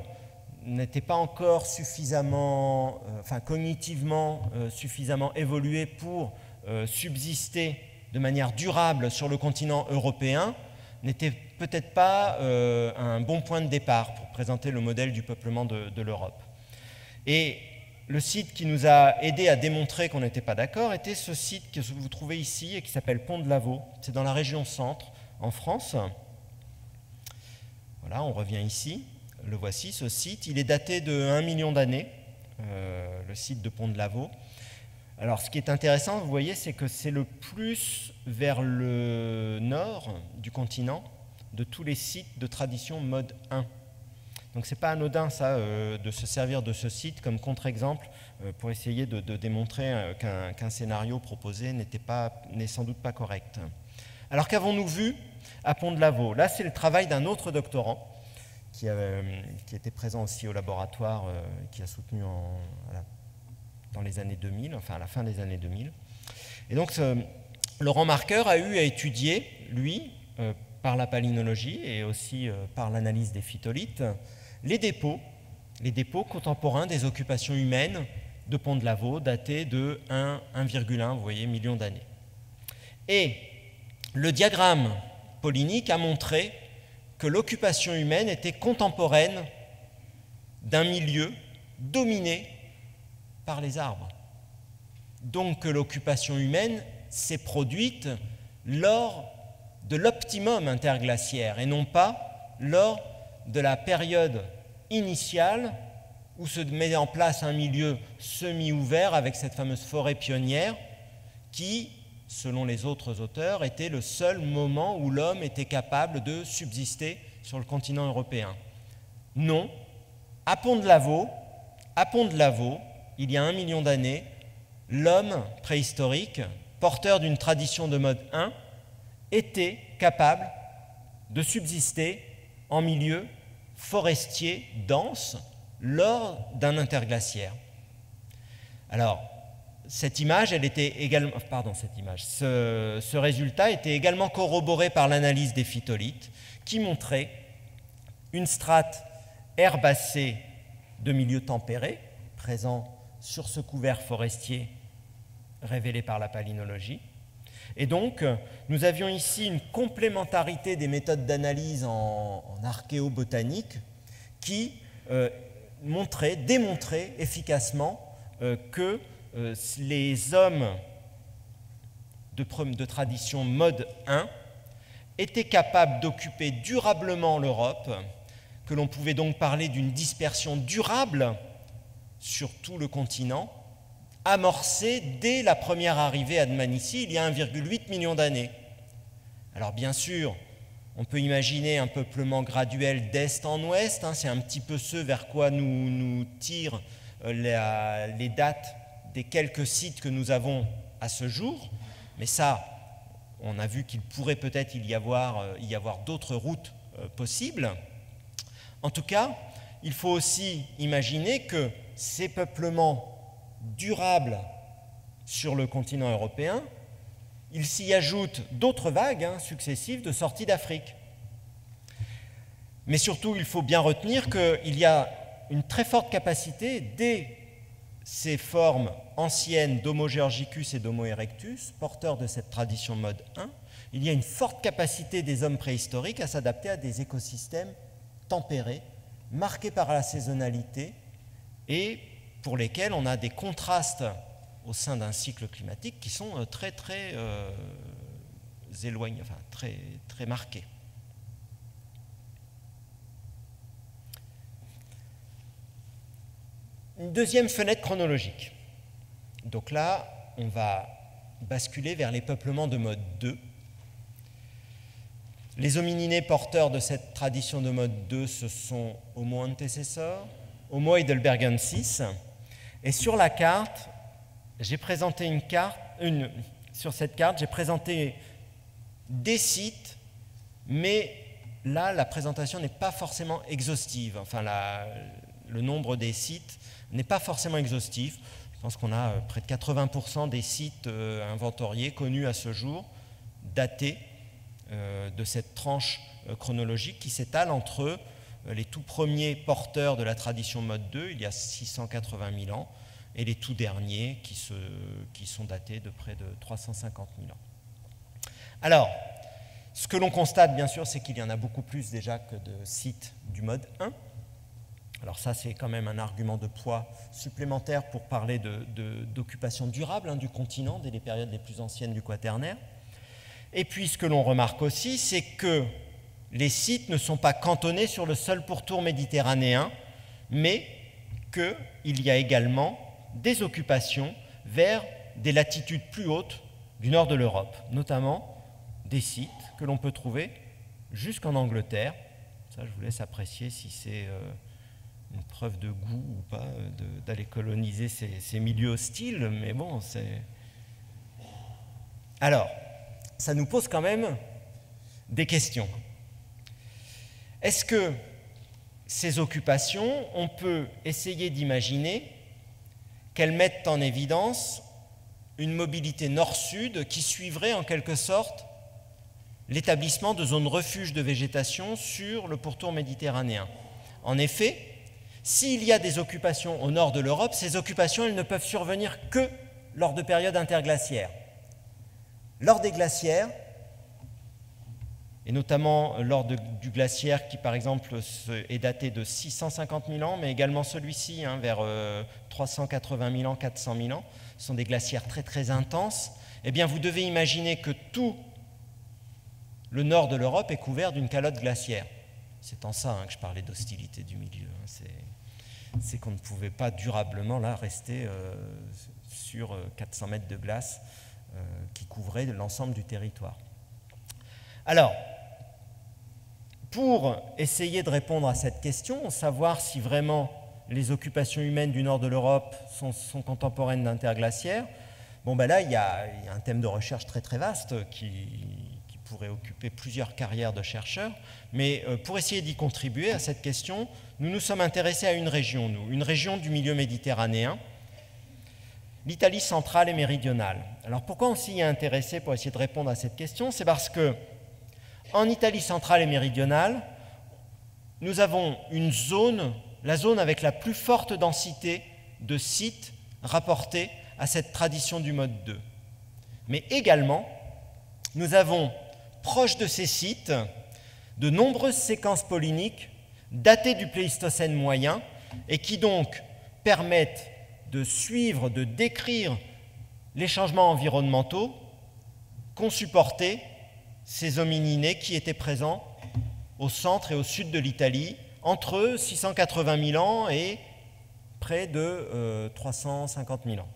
n'était pas encore suffisamment, cognitivement suffisamment évolué pour subsister de manière durable sur le continent européen n'était peut-être pas un bon point de départ pour présenter le modèle du peuplement de l'Europe. Et le site qui nous a aidé à démontrer qu'on n'était pas d'accord était ce site que vous trouvez ici et qui s'appelle Pont de Lavaux. C'est dans la région centre, en France. Voilà, on revient ici. Le voici, ce site. Il est daté de 1 million d'années, le site de Pont de Lavaux. Alors, ce qui est intéressant, vous voyez, c'est que c'est le plus vers le nord du continent de tous les sites de tradition mode 1. Donc, ce n'est pas anodin, ça, de se servir de ce site comme contre-exemple pour essayer de démontrer qu'un scénario proposé n'est sans doute pas correct. Alors, qu'avons-nous vu à Pont de Lavaux? Là, c'est le travail d'un autre doctorant qui était présent aussi au laboratoire, qui a soutenu dans les années 2000, enfin à la fin des années 2000. Et donc, Laurent Marqueur a eu à étudier, lui, par la palynologie et aussi par l'analyse des phytolithes, les dépôts contemporains des occupations humaines de Pont de Lavaux, datés de 1,1, vous voyez, million d'années. Et le diagramme polynique a montré que l'occupation humaine était contemporaine d'un milieu dominé par les arbres. Donc que l'occupation humaine s'est produite lors de l'optimum interglaciaire et non pas lors de la période initiale où se met en place un milieu semi-ouvert avec cette fameuse forêt pionnière qui, selon les autres auteurs, était le seul moment où l'homme était capable de subsister sur le continent européen. Non, à Pont de Lavaux, il y a 1 million d'années, l'homme préhistorique, porteur d'une tradition de mode 1, était capable de subsister en milieu forestier dense lors d'un interglaciaire. Alors, ce résultat était également corroboré par l'analyse des phytolithes qui montrait une strate herbacée de milieu tempéré présent sur ce couvert forestier révélé par la palynologie. Et donc, nous avions ici une complémentarité des méthodes d'analyse en archéobotanique qui démontrait efficacement que les hommes de tradition mode 1 étaient capables d'occuper durablement l'Europe, que l'on pouvait donc parler d'une dispersion durable sur tout le continent, amorcée dès la première arrivée à Dmanisi, il y a 1,8 million d'années. Alors bien sûr, on peut imaginer un peuplement graduel d'est en ouest, c'est un petit peu ce vers quoi nous tirent les dates des quelques sites que nous avons à ce jour, mais ça, on a vu qu'il pourrait peut-être y avoir d'autres routes possibles. En tout cas, il faut aussi imaginer que ces peuplements durables sur le continent européen, il s'y ajoute d'autres vagues successives de sorties d'Afrique. Mais surtout, il faut bien retenir qu'il y a une très forte capacité dès ces formes anciennes d'Homo georgicus et d'Homo erectus, porteurs de cette tradition mode 1, il y a une forte capacité des hommes préhistoriques à s'adapter à des écosystèmes tempérés, marqués par la saisonnalité et pour lesquels on a des contrastes au sein d'un cycle climatique qui sont très éloignées, enfin très, très marquées. Une deuxième fenêtre chronologique. Donc là, on va basculer vers les peuplements de mode 2. Les homininés porteurs de cette tradition de mode 2, ce sont Homo antecessor, Homo heidelbergensis. Et sur la carte, j'ai présenté sur cette carte, j'ai présenté des sites, mais là, la présentation n'est pas forcément exhaustive. Enfin, le nombre des sites n'est pas forcément exhaustif. Je pense qu'on a près de 80% des sites inventoriés connus à ce jour, datés de cette tranche chronologique qui s'étale entre les tout premiers porteurs de la tradition mode 2, il y a 680 000 ans, et les tout derniers qui sont datés de près de 350 000 ans. Alors, ce que l'on constate, bien sûr, c'est qu'il y en a beaucoup plus déjà que de sites du mode 1. Alors ça, c'est quand même un argument de poids supplémentaire pour parler d'occupation durable du continent dès les périodes les plus anciennes du Quaternaire. Et puis, ce que l'on remarque aussi, c'est que les sites ne sont pas cantonnés sur le seul pourtour méditerranéen, mais qu'il y a également des occupations vers des latitudes plus hautes du nord de l'Europe, notamment des sites que l'on peut trouver jusqu'en Angleterre. Ça, je vous laisse apprécier si c'est une preuve de goût ou pas d'aller coloniser ces milieux hostiles, mais bon, c'est... Alors, ça nous pose quand même des questions. Est-ce que ces occupations, on peut essayer d'imaginer qu'elles mettent en évidence une mobilité nord-sud qui suivrait en quelque sorte l'établissement de zones refuges de végétation sur le pourtour méditerranéen? En effet, s'il y a des occupations au nord de l'Europe, ces occupations, elles ne peuvent survenir que lors de périodes interglaciaires. Lors des glaciaires, et notamment lors du glaciaire qui, par exemple, est daté de 650 000 ans, mais également celui-ci, vers 380 000 ans, 400 000 ans, ce sont des glaciaires très très intenses, eh bien vous devez imaginer que tout le nord de l'Europe est couvert d'une calotte glaciaire. C'est en ça que je parlais d'hostilité du milieu. C'est qu'on ne pouvait pas durablement là rester sur 400 mètres de glace qui couvraient l'ensemble du territoire. Alors, pour essayer de répondre à cette question, savoir si vraiment les occupations humaines du nord de l'Europe sont contemporaines d'interglaciaires, bon ben là il y a un thème de recherche très très vaste qui pourrait occuper plusieurs carrières de chercheurs, mais pour essayer d'y contribuer à cette question, nous nous sommes intéressés à une région du milieu méditerranéen, l'Italie centrale et méridionale. Alors pourquoi on s'y est intéressé pour essayer de répondre à cette question? C'est parce que en Italie centrale et méridionale, nous avons une zone, la zone avec la plus forte densité de sites rapportés à cette tradition du mode 2. Mais également, nous avons proche de ces sites de nombreuses séquences polyniques datées du Pléistocène moyen et qui donc permettent de suivre, de décrire les changements environnementaux qu'ont supportés ces homininés qui étaient présents au centre et au sud de l'Italie entre 680 000 ans et près de 350 000 ans.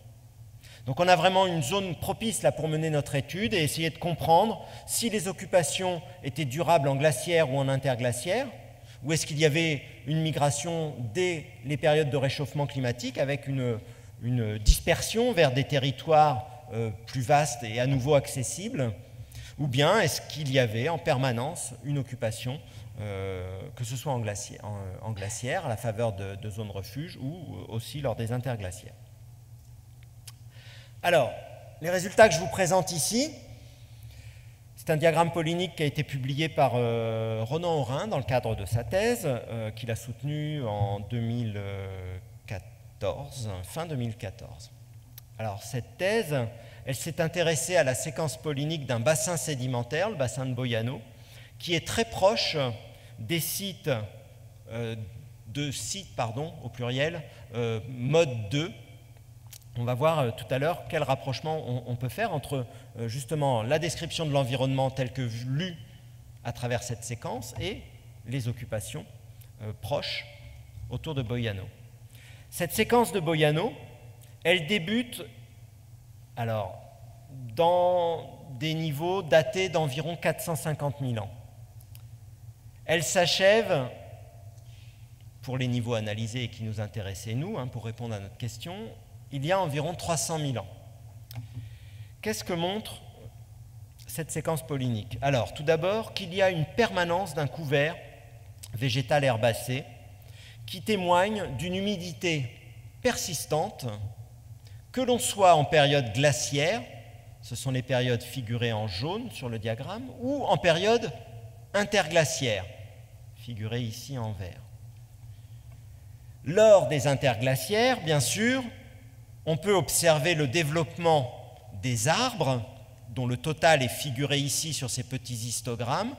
Donc on a vraiment une zone propice là pour mener notre étude et essayer de comprendre si les occupations étaient durables en glaciaire ou en interglaciaire, ou est-ce qu'il y avait une migration dès les périodes de réchauffement climatique avec une dispersion vers des territoires plus vastes et à nouveau accessibles, ou bien est-ce qu'il y avait en permanence une occupation, que ce soit en glaciaire à la faveur de zones refuges ou aussi lors des interglaciaires. Alors, les résultats que je vous présente ici, c'est un diagramme polynique qui a été publié par Ronan Aurin dans le cadre de sa thèse, qu'il a soutenue en 2014, fin 2014. Alors, cette thèse, elle s'est intéressée à la séquence polynique d'un bassin sédimentaire, le bassin de Boiano, qui est très proche des sites, au pluriel, mode 2, on va voir tout à l'heure quel rapprochement on peut faire entre justement la description de l'environnement tel que lu à travers cette séquence et les occupations proches autour de Boiano. Cette séquence de Boiano, elle débute alors, dans des niveaux datés d'environ 450 000 ans. Elle s'achève, pour les niveaux analysés et qui nous intéressaient nous, pour répondre à notre question, il y a environ 300 000 ans. Qu'est-ce que montre cette séquence polynique? Alors, tout d'abord, qu'il y a une permanence d'un couvert végétal herbacé qui témoigne d'une humidité persistante, que l'on soit en période glaciaire, ce sont les périodes figurées en jaune sur le diagramme, ou en période interglaciaire, figurée ici en vert. Lors des interglaciaires, bien sûr, on peut observer le développement des arbres, dont le total est figuré ici sur ces petits histogrammes,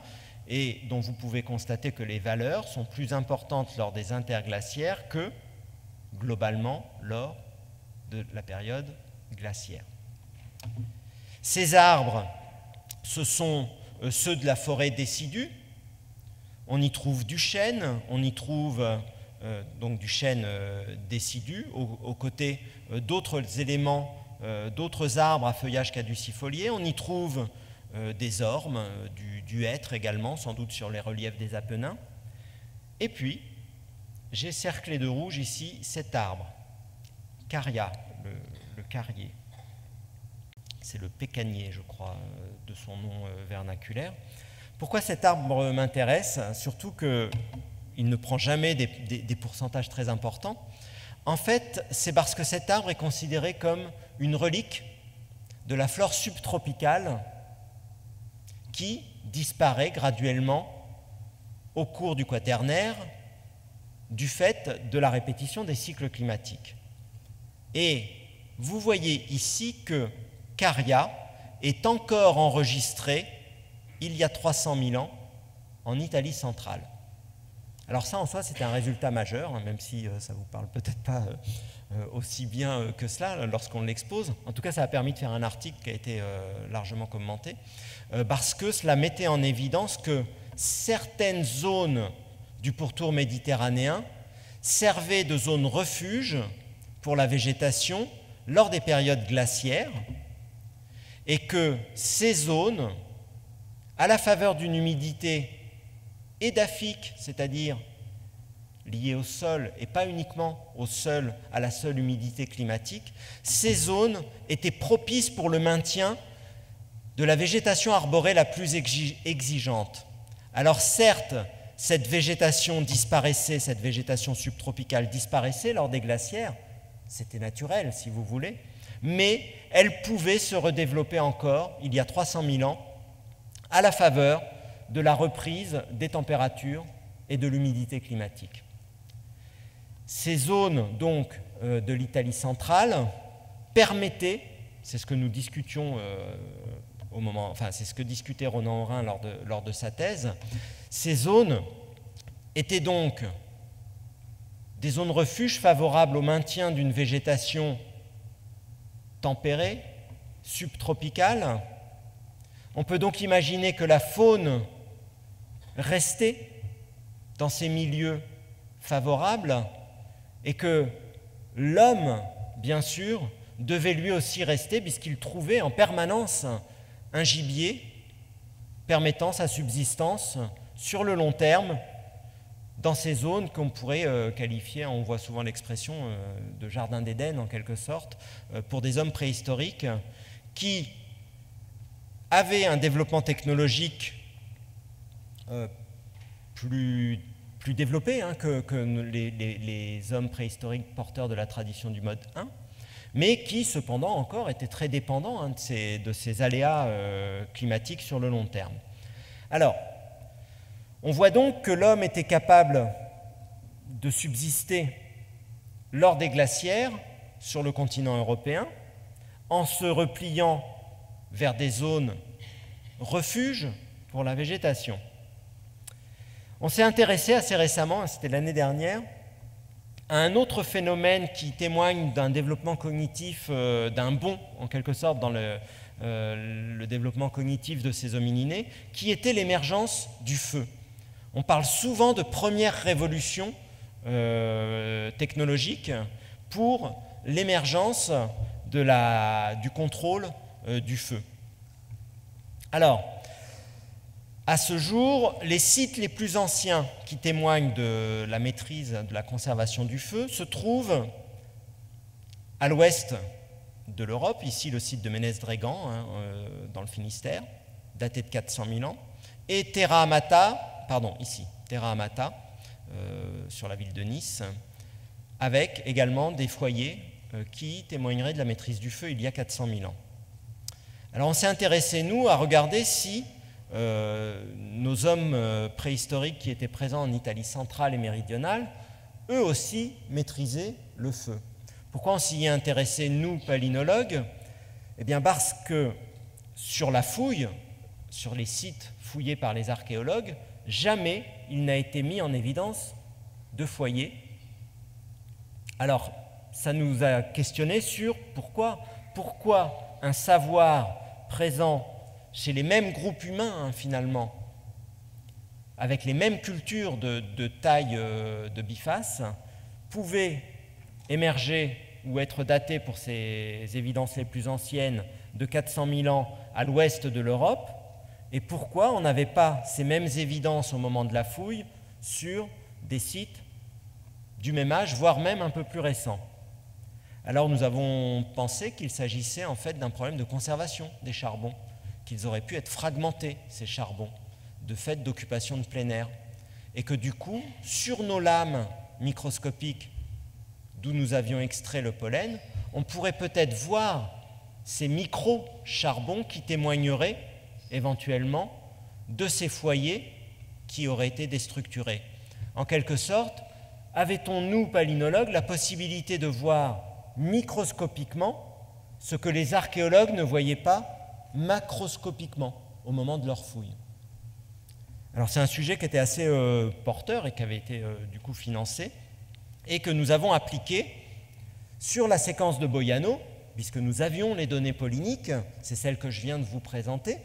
et dont vous pouvez constater que les valeurs sont plus importantes lors des interglaciaires que, globalement, lors de la période glaciaire. Ces arbres, ce sont ceux de la forêt décidue. On y trouve du chêne, on y trouve donc du chêne décidu, aux côtés d'autres éléments, d'autres arbres à feuillage caducifolié. On y trouve des ormes, du hêtre également, sans doute sur les reliefs des Apennins. Et puis, j'ai cerclé de rouge ici cet arbre, Caria, le carrier. C'est le pécanier, je crois, de son nom vernaculaire. Pourquoi cet arbre m'intéresse? Surtout qu'il ne prend jamais des pourcentages très importants. En fait, c'est parce que cet arbre est considéré comme une relique de la flore subtropicale qui disparaît graduellement au cours du Quaternaire du fait de la répétition des cycles climatiques. Et vous voyez ici que Caria est encore enregistré il y a 300 000 ans en Italie centrale. Alors ça, en soi, c'était un résultat majeur, même si ça ne vous parle peut-être pas aussi bien que cela lorsqu'on l'expose. En tout cas, ça a permis de faire un article qui a été largement commenté, parce que cela mettait en évidence que certaines zones du pourtour méditerranéen servaient de zones refuge pour la végétation lors des périodes glaciaires, et que ces zones, à la faveur d'une humidité édaphique, c'est-à-dire liée au sol et pas uniquement à la seule humidité climatique, ces zones étaient propices pour le maintien de la végétation arborée la plus exigeante. Alors certes, cette végétation disparaissait, cette végétation subtropicale disparaissait lors des glaciaires, c'était naturel si vous voulez, mais elle pouvait se redévelopper encore il y a 300 000 ans à la faveur de la reprise des températures et de l'humidité climatique. Ces zones donc de l'Italie centrale permettaient, c'est ce que nous discutions c'est ce que discutait Ronan Aurin lors de sa thèse, ces zones étaient donc des zones refuge favorables au maintien d'une végétation tempérée, subtropicale. On peut donc imaginer que la faune restait dans ces milieux favorables et que l'homme, bien sûr, devait lui aussi rester puisqu'il trouvait en permanence un gibier permettant sa subsistance sur le long terme dans ces zones qu'on pourrait qualifier, on voit souvent l'expression de jardin d'Éden en quelque sorte, pour des hommes préhistoriques qui avaient un développement technologique plus développé que les hommes préhistoriques porteurs de la tradition du mode 1, mais qui cependant encore étaient très dépendants de ces aléas climatiques sur le long terme. Alors, on voit donc que l'homme était capable de subsister lors des glaciaires sur le continent européen en se repliant vers des zones refuges pour la végétation. On s'est intéressé assez récemment, c'était l'année dernière, à un autre phénomène qui témoigne d'un développement cognitif, d'un bond en quelque sorte dans le développement cognitif de ces homininés, qui était l'émergence du feu. On parle souvent de première révolution technologique pour l'émergence du contrôle du feu. Alors, à ce jour, les sites les plus anciens qui témoignent de la maîtrise de la conservation du feu se trouvent à l'ouest de l'Europe, ici le site de Ménez-Drégan, dans le Finistère, daté de 400 000 ans, et Terra Amata, sur la ville de Nice, avec également des foyers qui témoigneraient de la maîtrise du feu il y a 400 000 ans. Alors on s'est intéressé, nous, à regarder si nos hommes préhistoriques qui étaient présents en Italie centrale et méridionale, eux aussi maîtrisaient le feu. Pourquoi on s'y est intéressé, nous, palynologues? Eh bien parce que sur la fouille, sur les sites fouillés par les archéologues, jamais il n'a été mis en évidence de foyer. Alors, ça nous a questionné sur pourquoi un savoir présent chez les mêmes groupes humains, finalement, avec les mêmes cultures de taille de biface, pouvait émerger ou être daté pour ses évidences les plus anciennes de 400 000 ans à l'ouest de l'Europe, et pourquoi on n'avait pas ces mêmes évidences au moment de la fouille sur des sites du même âge, voire même un peu plus récents. Alors nous avons pensé qu'il s'agissait en fait d'un problème de conservation des charbons, qu'ils auraient pu être fragmentés, ces charbons, de fait d'occupation de plein air, et que du coup, sur nos lames microscopiques d'où nous avions extrait le pollen, on pourrait peut-être voir ces micro-charbons qui témoigneraient éventuellement de ces foyers qui auraient été déstructurés. En quelque sorte, avait-on, nous, palynologues, la possibilité de voir microscopiquement ce que les archéologues ne voyaient pas macroscopiquement au moment de leur fouille? Alors c'est un sujet qui était assez porteur et qui avait été du coup financé et que nous avons appliqué sur la séquence de Boiano, puisque nous avions les données polyniques, c'est celle que je viens de vous présenter.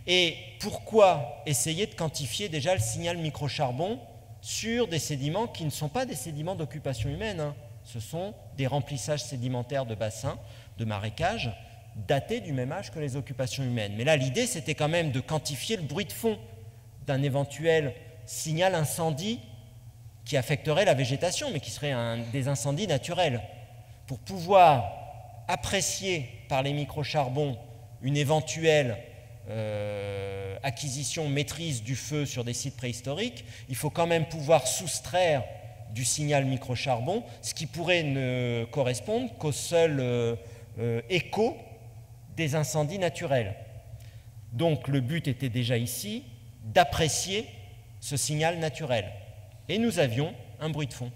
Et pourquoi essayer de quantifier déjà le signal microcharbon sur des sédiments qui ne sont pas des sédiments d'occupation humaine, Ce sont des remplissages sédimentaires de bassins, de marécages, datés du même âge que les occupations humaines. Mais là, l'idée, c'était quand même de quantifier le bruit de fond d'un éventuel signal incendie qui affecterait la végétation, mais qui serait des incendies naturels. Pour pouvoir apprécier par les microcharbons une éventuelle acquisition, maîtrise du feu sur des sites préhistoriques, il faut quand même pouvoir soustraire du signal microcharbon ce qui pourrait ne correspondre qu'au seul écho des incendies naturels. Donc le but était déjà ici d'apprécier ce signal naturel. Et nous avions un bruit de fond.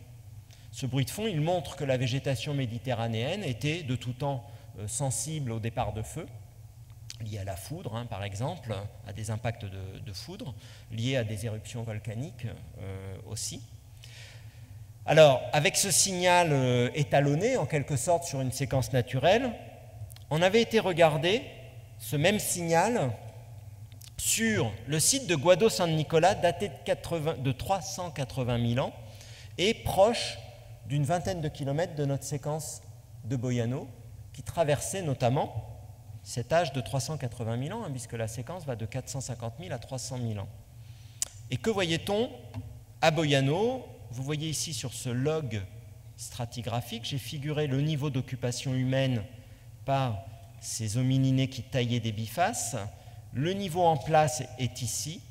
Ce bruit de fond, il montre que la végétation méditerranéenne était de tout temps sensible au départ de feu, lié à la foudre, par exemple, à des impacts de foudre, liés à des éruptions volcaniques aussi. Alors, avec ce signal étalonné, en quelque sorte, sur une séquence naturelle, on avait été regarder ce même signal sur le site de Guado-San Nicola, daté de 380 000 ans, et proche d'une vingtaine de kilomètres de notre séquence de Boiano, qui traversait notamment cet âge de 380 000 ans, puisque la séquence va de 450 000 à 300 000 ans. Et que voyait-on à Boiano? Vous voyez ici sur ce log stratigraphique, j'ai figuré le niveau d'occupation humaine par ces homininés qui taillaient des bifaces. Le niveau en place est ici.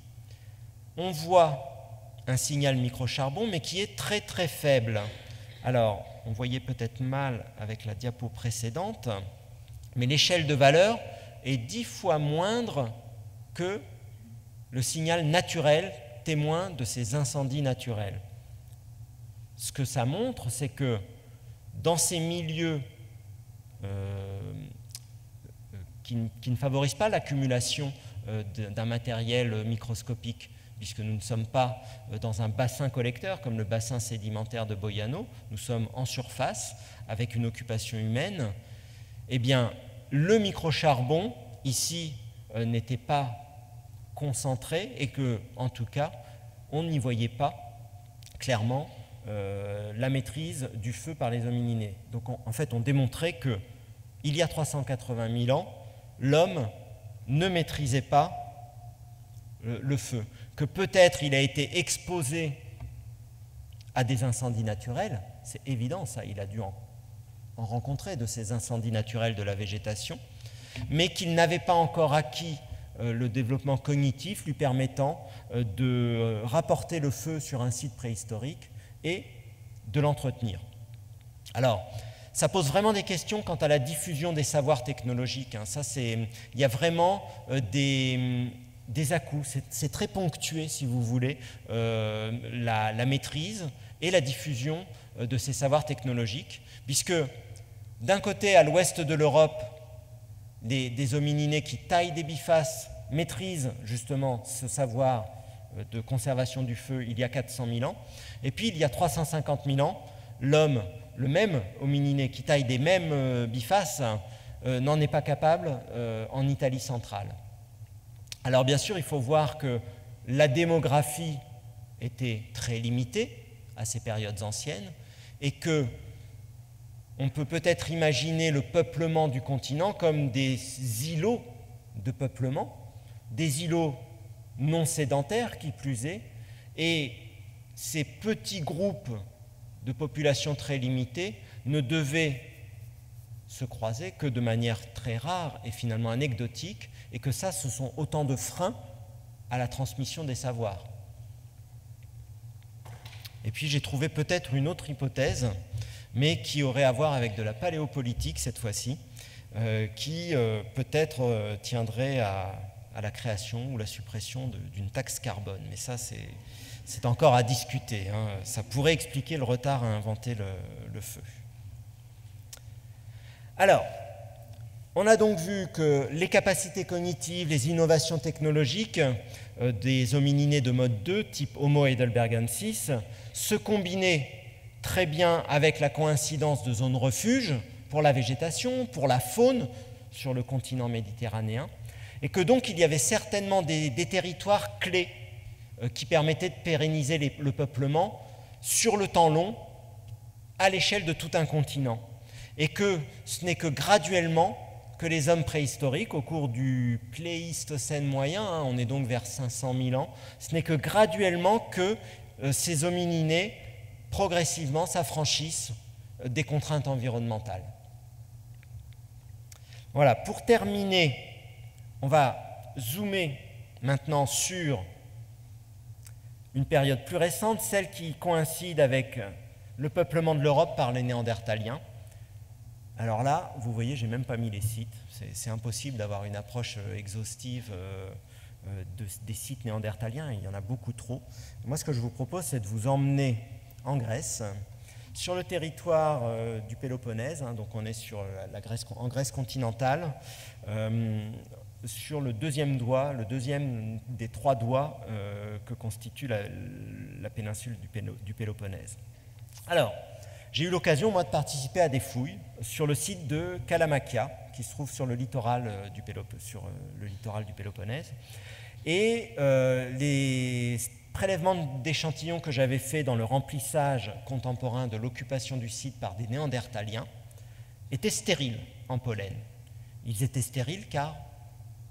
On voit un signal microcharbon, mais qui est très très faible. Alors, on voyait peut-être mal avec la diapo précédente, mais l'échelle de valeur est 10 fois moindre que le signal naturel témoin de ces incendies naturels. Ce que ça montre, c'est que dans ces milieux qui ne favorisent pas l'accumulation d'un matériel microscopique, puisque nous ne sommes pas dans un bassin collecteur comme le bassin sédimentaire de Boiano, nous sommes en surface avec une occupation humaine, eh bien, le microcharbon, ici, n'était pas concentré et que, en tout cas, on n'y voyait pas clairement la maîtrise du feu par les homininés. Donc, en fait, on démontrait qu'il y a 380 000 ans, l'homme ne maîtrisait pas le feu, que peut-être il a été exposé à des incendies naturels, c'est évident ça, il a dû en rencontrer de ces incendies naturels de la végétation, mais qu'il n'avait pas encore acquis le développement cognitif lui permettant de rapporter le feu sur un site préhistorique et de l'entretenir. Alors, ça pose vraiment des questions quant à la diffusion des savoirs technologiques. Il y a vraiment des à-coups, c'est très ponctué, si vous voulez, la maîtrise et la diffusion de ces savoirs technologiques, puisque d'un côté, à l'ouest de l'Europe, des homininés qui taillent des bifaces maîtrisent justement ce savoir de conservation du feu il y a 400 000 ans, et puis il y a 350 000 ans, l'homme, le même homininé qui taille des mêmes bifaces, n'en est pas capable en Italie centrale. Alors bien sûr, il faut voir que la démographie était très limitée à ces périodes anciennes et que on peut peut-être imaginer le peuplement du continent comme des îlots de peuplement, des îlots non sédentaires qui plus est, et ces petits groupes de population très limitée ne devaient se croiser que de manière très rare et finalement anecdotique, et que ça, ce sont autant de freins à la transmission des savoirs. Et puis j'ai trouvé peut-être une autre hypothèse, mais qui aurait à voir avec de la paléopolitique cette fois-ci, qui peut-être tiendrait à la création ou la suppression d'une taxe carbone. Mais ça, c'est encore à discuter. Ça pourrait expliquer le retard à inventer le feu. Alors, on a donc vu que les capacités cognitives, les innovations technologiques des homininés de mode 2, type Homo heidelbergensis, se combinaient très bien avec la coïncidence de zones refuges pour la végétation, pour la faune sur le continent méditerranéen, et que donc il y avait certainement des territoires clés qui permettaient de pérenniser le peuplement sur le temps long à l'échelle de tout un continent, et que ce n'est que graduellement que les hommes préhistoriques, au cours du Pléistocène moyen, on est donc vers 500 000 ans, ce n'est que graduellement que ces homininés progressivement s'affranchissent des contraintes environnementales. Voilà, pour terminer, on va zoomer maintenant sur une période plus récente, celle qui coïncide avec le peuplement de l'Europe par les Néandertaliens. Alors là, vous voyez, je n'ai même pas mis les sites. C'est impossible d'avoir une approche exhaustive des sites néandertaliens. Il y en a beaucoup trop. Moi, ce que je vous propose, c'est de vous emmener en Grèce, sur le territoire du Péloponnèse. Donc on est sur en Grèce continentale, sur le deuxième doigt, le deuxième des trois doigts que constitue la péninsule du Péloponnèse. Alors, j'ai eu l'occasion, moi, de participer à des fouilles sur le site de Kalamakia, qui se trouve sur le littoral du Péloponnèse. Et les prélèvements d'échantillons que j'avais faits dans le remplissage contemporain de l'occupation du site par des Néandertaliens étaient stériles en pollen. Ils étaient stériles car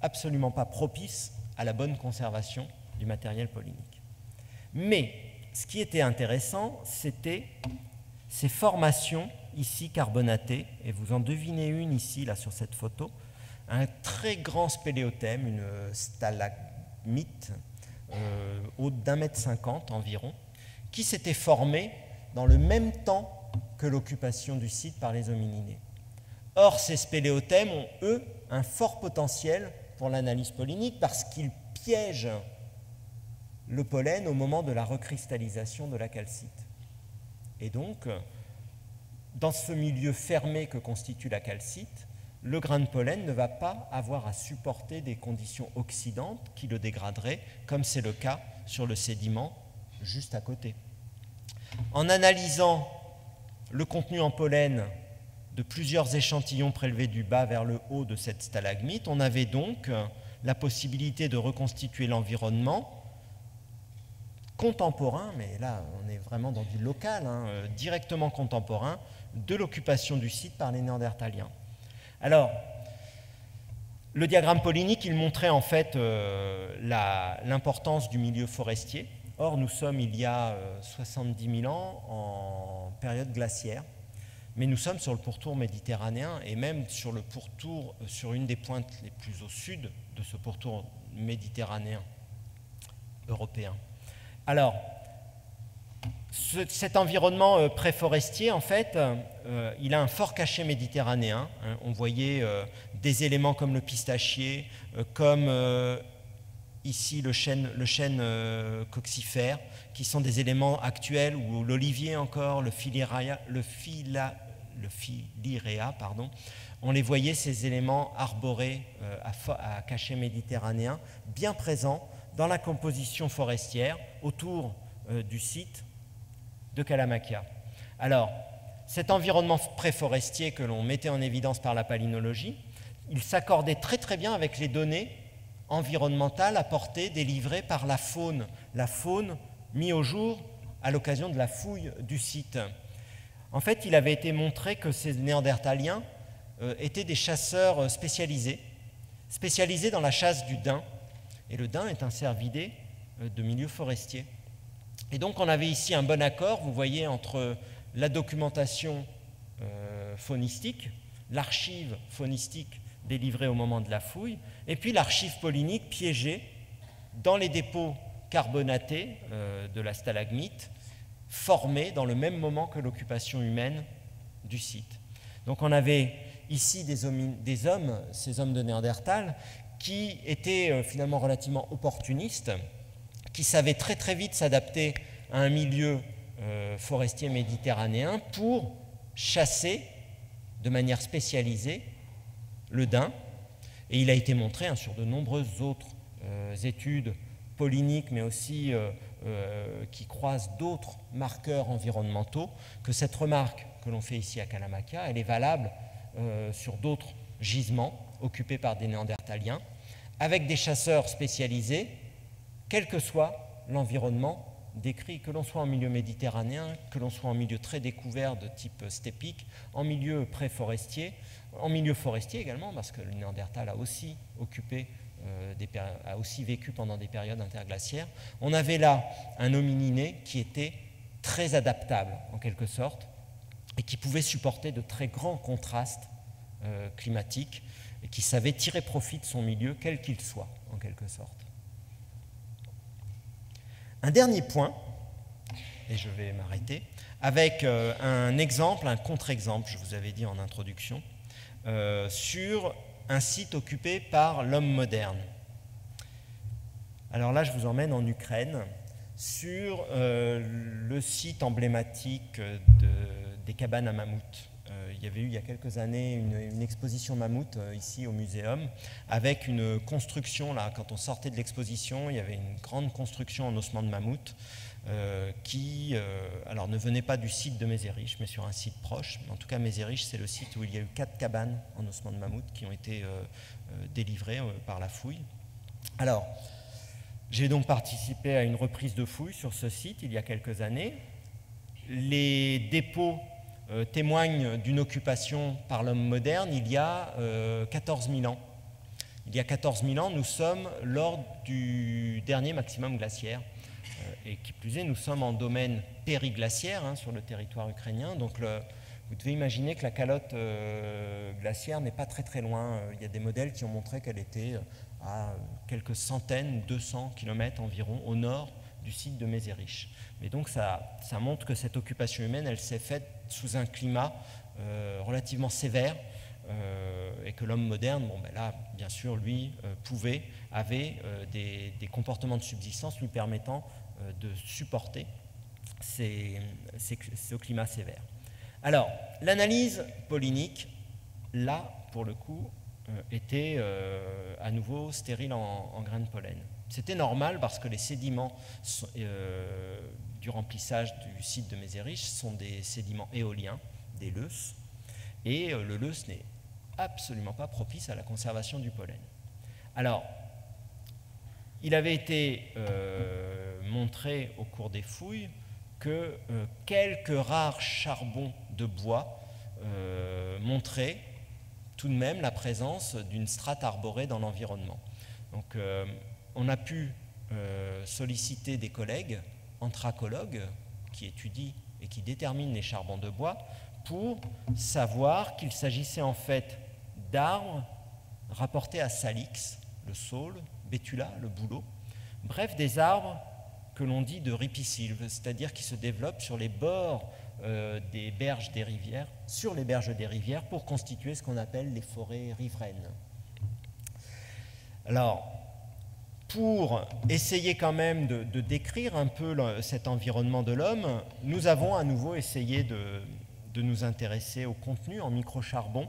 absolument pas propices à la bonne conservation du matériel pollinique. Mais ce qui était intéressant, c'était ces formations ici carbonatées, et vous en devinez une ici, là, sur cette photo, un très grand spéléothème, une stalagmite, haute d'1,50 m environ, qui s'était formée dans le même temps que l'occupation du site par les homininés. Or, ces spéléothèmes ont, eux, un fort potentiel pour l'analyse pollinique parce qu'ils piègent le pollen au moment de la recristallisation de la calcite. Et donc, dans ce milieu fermé que constitue la calcite, le grain de pollen ne va pas avoir à supporter des conditions oxydantes qui le dégraderaient, comme c'est le cas sur le sédiment juste à côté. En analysant le contenu en pollen de plusieurs échantillons prélevés du bas vers le haut de cette stalagmite, on avait donc la possibilité de reconstituer l'environnement contemporain, mais là on est vraiment dans du local, directement contemporain, de l'occupation du site par les Néandertaliens. Alors, le diagramme polynique, il montrait en fait l'importance du milieu forestier. Or, nous sommes il y a 70 000 ans en période glaciaire, mais nous sommes sur le pourtour méditerranéen et même sur le pourtour, sur une des pointes les plus au sud de ce pourtour méditerranéen européen. Alors, cet environnement préforestier, en fait, il a un fort cachet méditerranéen. On voyait des éléments comme le pistachier, comme ici le chêne coxifère, qui sont des éléments actuels, ou l'olivier encore, le Philirea, pardon. On les voyait, ces éléments arborés à cachet méditerranéen, bien présents dans la composition forestière autour du site de Kalamakia. Alors, cet environnement préforestier que l'on mettait en évidence par la palynologie, il s'accordait très très bien avec les données environnementales apportées, délivrées par la faune mise au jour à l'occasion de la fouille du site. En fait, il avait été montré que ces Néandertaliens étaient des chasseurs spécialisés dans la chasse du daim, et le daim est un cervidé de milieu forestier. Et donc on avait ici un bon accord, vous voyez, entre la documentation faunistique, l'archive faunistique délivrée au moment de la fouille, et puis l'archive polynique piégée dans les dépôts carbonatés de la stalagmite, formés dans le même moment que l'occupation humaine du site. Donc on avait ici ces hommes de Néandertal, qui étaient finalement relativement opportunistes, qui savaient très très vite s'adapter à un milieu forestier méditerranéen pour chasser de manière spécialisée le daim. Et il a été montré sur de nombreuses autres études polyniques, mais aussi qui croisent d'autres marqueurs environnementaux, que cette remarque que l'on fait ici à Kalamakia, elle est valable sur d'autres gisements occupés par des Néandertaliens, avec des chasseurs spécialisés, quel que soit l'environnement décrit, que l'on soit en milieu méditerranéen, que l'on soit en milieu très découvert de type steppique, en milieu préforestier, en milieu forestier également, parce que le Néandertal a aussi vécu pendant des périodes interglaciaires. On avait là un homininé qui était très adaptable, en quelque sorte, et qui pouvait supporter de très grands contrastes climatiques, et qui savait tirer profit de son milieu, quel qu'il soit, en quelque sorte. Un dernier point, et je vais m'arrêter, avec un exemple, un contre-exemple, je vous avais dit en introduction, sur un site occupé par l'homme moderne. Alors là, je vous emmène en Ukraine, sur le site emblématique des cabanes à mammouth. Il y avait eu il y a quelques années une exposition mammouth ici au muséum, avec une construction, là, quand on sortait de l'exposition, il y avait une grande construction en ossements de mammouth qui alors ne venait pas du site de Mézérich, mais sur un site proche. En tout cas, Mézérich, c'est le site où il y a eu 4 cabanes en ossements de mammouth qui ont été délivrées par la fouille. Alors, j'ai donc participé à une reprise de fouille sur ce site il y a quelques années. Les dépôts témoignent d'une occupation par l'homme moderne il y a 14 000 ans. Il y a 14 000 ans, nous sommes lors du dernier maximum glaciaire. Et qui plus est, nous sommes en domaine périglaciaire sur le territoire ukrainien. Donc vous devez imaginer que la calotte glaciaire n'est pas très très loin. Il y a des modèles qui ont montré qu'elle était à quelques centaines, 200 km environ au nord du site de Mézérich. Mais donc ça montre que cette occupation humaine, elle s'est faite sous un climat relativement sévère et que l'homme moderne, bon, ben là, bien sûr, lui, avait des comportements de subsistance lui permettant de supporter ce climat sévère. Alors, l'analyse polynique, là, pour le coup, était à nouveau stérile en grains de pollen. C'était normal parce que les sédiments du remplissage du site de Mézérich sont des sédiments éoliens, des lœss, et le lœss n'est absolument pas propice à la conservation du pollen. Alors, il avait été montré au cours des fouilles que quelques rares charbons de bois montraient tout de même la présence d'une strate arborée dans l'environnement. Donc, on a pu solliciter des collègues anthracologues qui étudient et qui déterminent les charbons de bois pour savoir qu'il s'agissait en fait d'arbres rapportés à Salix, le saule, Bétula, le bouleau, bref, des arbres que l'on dit de ripisylves, c'est-à-dire qui se développent sur les bords des berges des rivières, sur les berges des rivières, pour constituer ce qu'on appelle les forêts riveraines. Alors, pour essayer quand même de décrire un peu cet environnement de l'homme, nous avons à nouveau essayé de nous intéresser au contenu en microcharbon,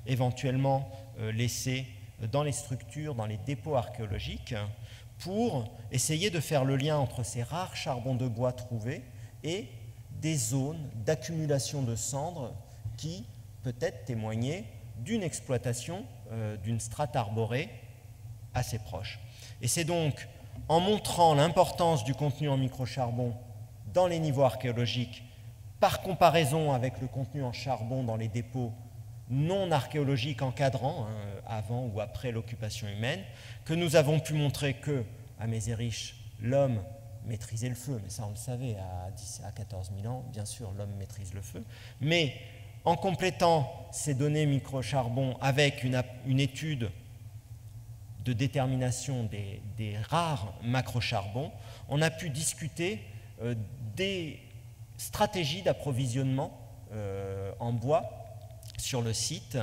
éventuellement laissé dans les structures, dans les dépôts archéologiques, pour essayer de faire le lien entre ces rares charbons de bois trouvés et des zones d'accumulation de cendres qui peut-être témoignaient d'une exploitation d'une strate arborée assez proche. Et c'est donc en montrant l'importance du contenu en microcharbon dans les niveaux archéologiques, par comparaison avec le contenu en charbon dans les dépôts non archéologiques encadrants, avant ou après l'occupation humaine, que nous avons pu montrer que, à Mézérich, l'homme maîtrisait le feu, mais ça on le savait, à 14 000 ans, bien sûr, l'homme maîtrise le feu, mais en complétant ces données microcharbon avec une étude de détermination des rares macrocharbons, on a pu discuter des stratégies d'approvisionnement en bois sur le site,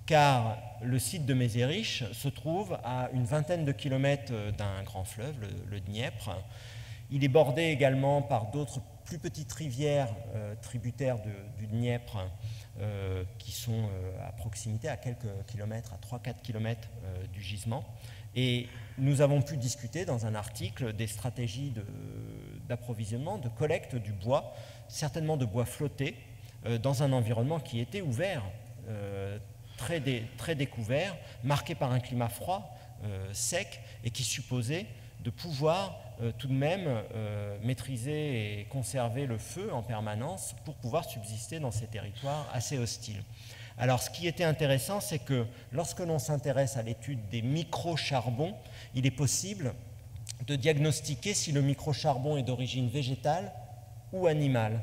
car le site de Mézérich se trouve à une vingtaine de kilomètres d'un grand fleuve, le Dniepr. Il est bordé également par d'autres plus petites rivières tributaires du Dniepr qui sont à proximité, à quelques kilomètres, à 3-4 kilomètres du gisement. Et nous avons pu discuter dans un article des stratégies d'approvisionnement, de collecte du bois, certainement de bois flotté, dans un environnement qui était ouvert, très découvert, marqué par un climat froid, sec, et qui supposait de pouvoir tout de même maîtriser et conserver le feu en permanence pour pouvoir subsister dans ces territoires assez hostiles. Alors, ce qui était intéressant, c'est que lorsque l'on s'intéresse à l'étude des microcharbons, il est possible de diagnostiquer si le microcharbon est d'origine végétale ou animale.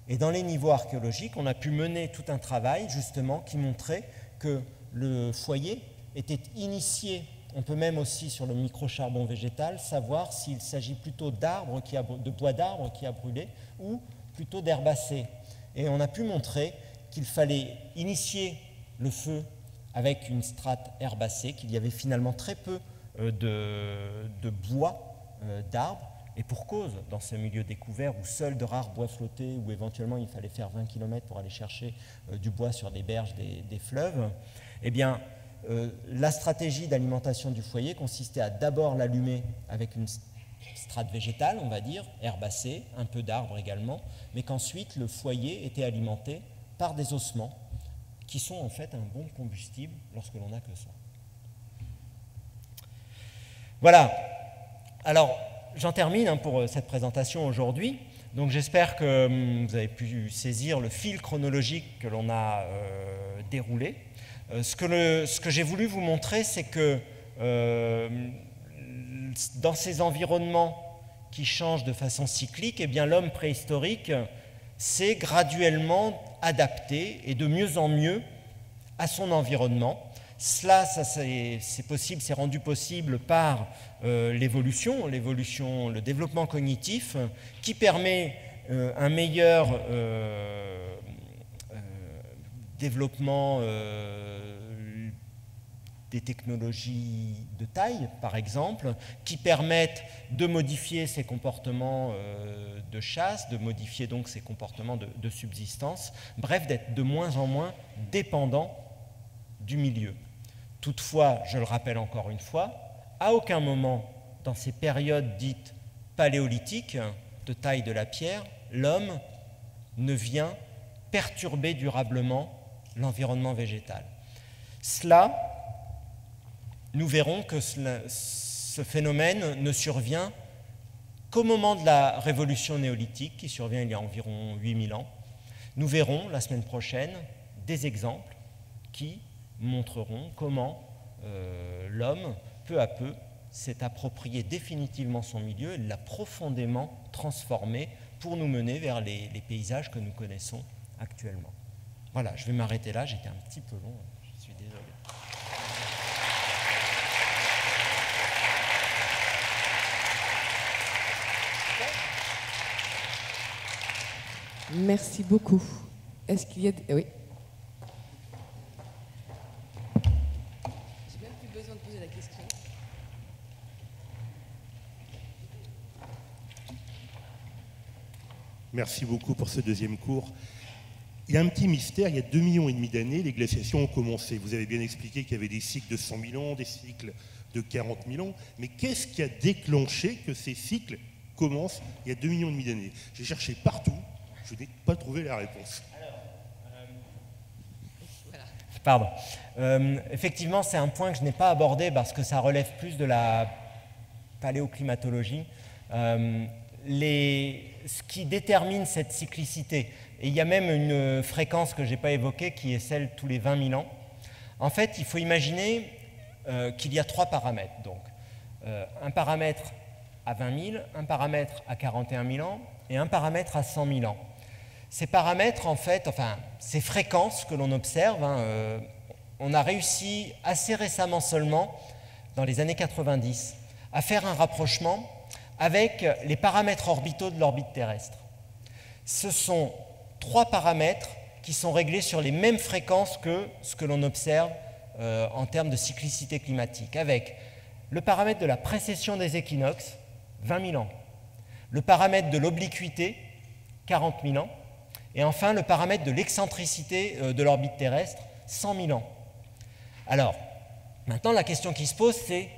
Et dans les niveaux archéologiques, on a pu mener tout un travail, justement, qui montrait que le foyer était initié. On peut même aussi, sur le microcharbon végétal, savoir s'il s'agit plutôt de bois d'arbre qui a brûlé ou plutôt d'herbacées. Et on a pu montrer qu'il fallait initier le feu avec une strate herbacée, qu'il y avait finalement très peu de bois d'arbres, et pour cause, dans ce milieu découvert où seuls de rares bois flottaient, où éventuellement il fallait faire 20 km pour aller chercher du bois sur des berges des fleuves, eh bien, la stratégie d'alimentation du foyer consistait à d'abord l'allumer avec une strate végétale, on va dire, herbacée, un peu d'arbres également, mais qu'ensuite le foyer était alimenté par des ossements qui sont en fait un bon combustible lorsque l'on n'a que ça. Voilà. Alors, j'en termine pour cette présentation aujourd'hui. Donc j'espère que vous avez pu saisir le fil chronologique que l'on a déroulé. Ce que j'ai voulu vous montrer, c'est que dans ces environnements qui changent de façon cyclique, eh bien, l'homme préhistorique s'est graduellement adapté et de mieux en mieux à son environnement. Cela, c'est possible, c'est rendu possible par l'évolution, le développement cognitif, qui permet un meilleur développement des technologies de taille, par exemple, qui permettent de modifier ses comportements de chasse, de modifier donc ses comportements de subsistance, bref, d'être de moins en moins dépendant du milieu. Toutefois, je le rappelle encore une fois, à aucun moment dans ces périodes dites paléolithiques, de taille de la pierre, l'homme ne vient perturber durablement l'environnement végétal. Nous verrons que ce phénomène ne survient qu'au moment de la révolution néolithique, qui survient il y a environ 8000 ans. Nous verrons la semaine prochaine des exemples qui montreront comment l'homme, peu à peu, s'est approprié définitivement son milieu et l'a profondément transformé pour nous mener vers les paysages que nous connaissons actuellement. Voilà, je vais m'arrêter là, j'étais un petit peu long, je suis désolé. Merci beaucoup. Est-ce qu'il y a... Oui. J'ai même plus besoin de poser la question. Merci beaucoup pour ce deuxième cours. Il y a un petit mystère, il y a 2,5 millions d'années, les glaciations ont commencé. Vous avez bien expliqué qu'il y avait des cycles de 100 000 ans, des cycles de 40 000 ans. Mais qu'est-ce qui a déclenché que ces cycles commencent il y a 2,5 millions d'années? J'ai cherché partout, je n'ai pas trouvé la réponse. Pardon. Effectivement, c'est un point que je n'ai pas abordé parce que ça relève plus de la paléoclimatologie. Ce qui détermine cette cyclicité, et il y a même une fréquence que je n'ai pas évoquée qui est celle tous les 20 000 ans. En fait, il faut imaginer qu'il y a 3 paramètres. Donc, un paramètre à 20 000, un paramètre à 41 000 ans et un paramètre à 100 000 ans. Ces paramètres, en fait, enfin, ces fréquences que l'on observe, on a réussi assez récemment seulement, dans les années 90, à faire un rapprochement avec les paramètres orbitaux de l'orbite terrestre. Ce sont 3 paramètres qui sont réglés sur les mêmes fréquences que ce que l'on observe en termes de cyclicité climatique, avec le paramètre de la précession des équinoxes, 20 000 ans, le paramètre de l'obliquité, 40 000 ans, et enfin le paramètre de l'excentricité de l'orbite terrestre, 100 000 ans. Alors, maintenant la question qui se pose, c'est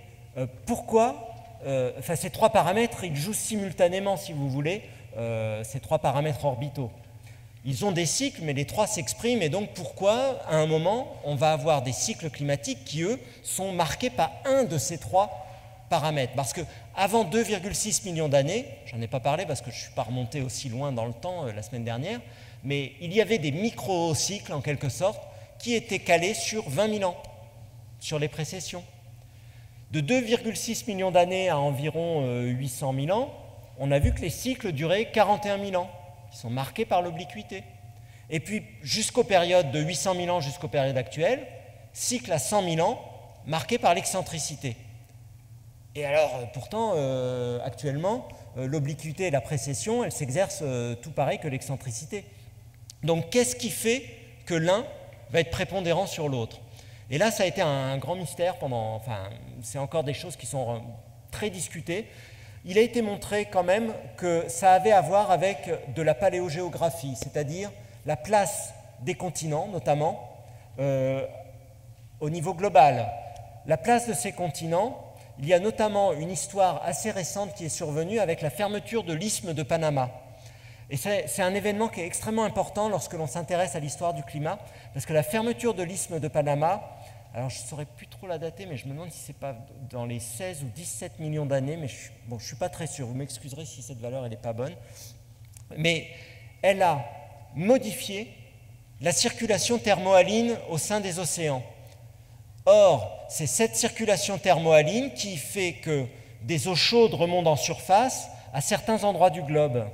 pourquoi ces 3 paramètres, ils jouent simultanément, si vous voulez, ces 3 paramètres orbitaux. Ils ont des cycles, mais les 3 s'expriment, et donc pourquoi, à un moment, on va avoir des cycles climatiques qui, eux, sont marqués par un de ces 3 paramètres? Parce qu'avant 2,6 millions d'années, j'en ai pas parlé parce que je ne suis pas remonté aussi loin dans le temps la semaine dernière, mais il y avait des micro-cycles, en quelque sorte, qui étaient calés sur 20 000 ans, sur les précessions. De 2,6 millions d'années à environ 800 000 ans, on a vu que les cycles duraient 41 000 ans, qui sont marqués par l'obliquité. Et puis, jusqu'aux périodes de 800 000 ans jusqu'aux périodes actuelles, cycle à 100 000 ans, marqués par l'excentricité. Et alors, pourtant, actuellement, l'obliquité et la précession, elles s'exercent tout pareil que l'excentricité. Donc, qu'est-ce qui fait que l'un va être prépondérant sur l'autre? Et là, ça a été un grand mystère pendant... Enfin, c'est encore des choses qui sont très discutées. Il a été montré quand même que ça avait à voir avec de la paléogéographie, c'est-à-dire la place des continents, notamment, au niveau global. La place de ces continents, il y a notamment une histoire assez récente qui est survenue avec la fermeture de l'isthme de Panama. Et c'est un événement qui est extrêmement important lorsque l'on s'intéresse à l'histoire du climat, parce que la fermeture de l'isthme de Panama, alors je ne saurais plus trop la dater, mais je me demande si ce n'est pas dans les 16 ou 17 millions d'années, mais je ne suis pas très sûr, vous m'excuserez si cette valeur n'est pas bonne, mais elle a modifié la circulation thermohaline au sein des océans. Or, c'est cette circulation thermohaline qui fait que des eaux chaudes remontent en surface à certains endroits du globe.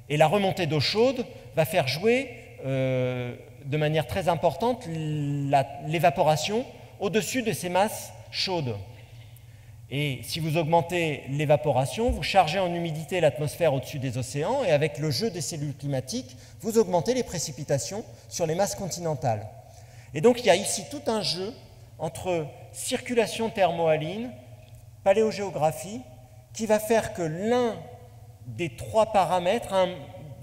Et la remontée d'eau chaude va faire jouer de manière très importante l'évaporation au-dessus de ces masses chaudes. Et si vous augmentez l'évaporation, vous chargez en humidité l'atmosphère au-dessus des océans, et avec le jeu des cellules climatiques, vous augmentez les précipitations sur les masses continentales. Et donc il y a ici tout un jeu entre circulation thermohaline, paléogéographie, qui va faire que l'un des 3 paramètres, un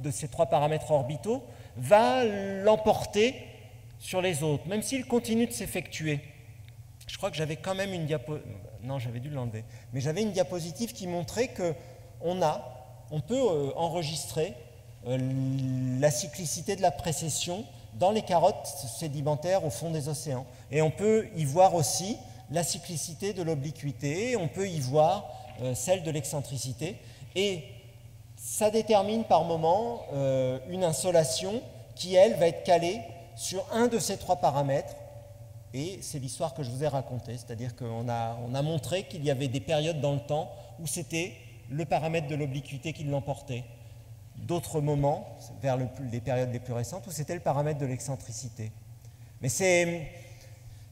de ces 3 paramètres orbitaux, va l'emporter sur les autres, même s'ils continuent de s'effectuer. Je crois que j'avais quand même une diapositive, non, j'avais dû l'enlever, mais j'avais une diapositive qui montrait qu'on peut enregistrer la cyclicité de la précession dans les carottes sédimentaires au fond des océans. Et on peut y voir aussi la cyclicité de l'obliquité, on peut y voir celle de l'excentricité, et ça détermine par moment une insolation qui, elle, va être calée sur un de ces trois paramètres, et c'est l'histoire que je vous ai racontée, c'est-à-dire qu'on a montré qu'il y avait des périodes dans le temps où c'était le paramètre de l'obliquité qui l'emportait, d'autres moments, vers les périodes les plus récentes, où c'était le paramètre de l'excentricité. Mais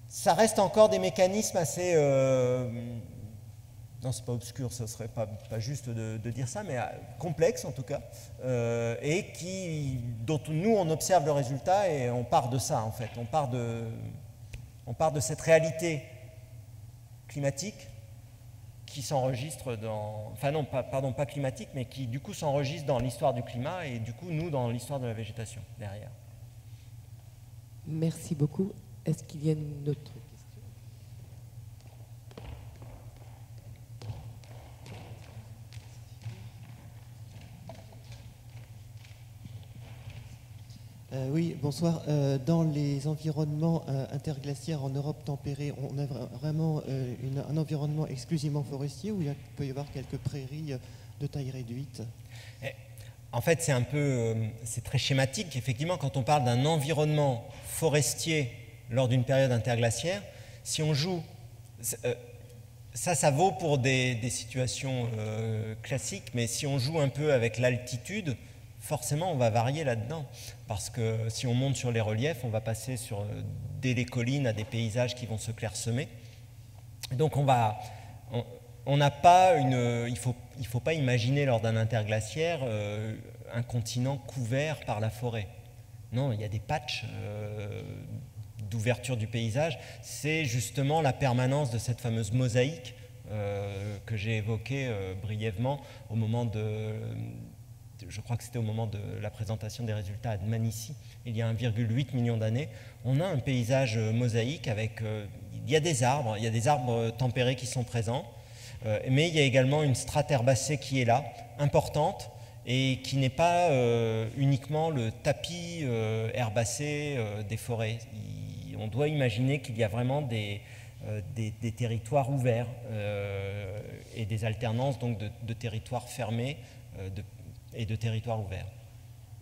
ça reste encore des mécanismes assez... non, c'est pas obscur, ce serait pas juste de dire ça, mais complexes en tout cas, et dont nous on observe le résultat et on part de ça en fait. On part de cette réalité climatique qui s'enregistre dans... Enfin non, pas climatique, mais qui du coup s'enregistre dans l'histoire du climat et du coup nous dans l'histoire de la végétation derrière. Merci beaucoup. Est-ce qu'il y a une autre question? Oui, bonsoir. Dans les environnements interglaciaires en Europe tempérée, on a vraiment un environnement exclusivement forestier où il peut y avoir quelques prairies de taille réduite? En fait, c'est très schématique. Effectivement, quand on parle d'un environnement forestier lors d'une période interglaciaire, si on joue... ça vaut pour des situations classiques, mais si on joue un peu avec l'altitude, forcément, on va varier là-dedans, parce que si on monte sur les reliefs, on va passer dès les collines à des paysages qui vont se clairsemer. Donc il ne faut pas imaginer lors d'un interglaciaire un continent couvert par la forêt. Non, il y a des patchs d'ouverture du paysage. C'est justement la permanence de cette fameuse mosaïque que j'ai évoquée brièvement au moment je crois que c'était au moment de la présentation des résultats à Dmanisi, il y a 1,8 million d'années. On a un paysage mosaïque avec... il y a des arbres tempérés qui sont présents, mais il y a également une strate herbacée qui est là, importante, et qui n'est pas uniquement le tapis herbacé des forêts. On doit imaginer qu'il y a vraiment des territoires ouverts et des alternances donc de territoires fermés et de territoires ouverts.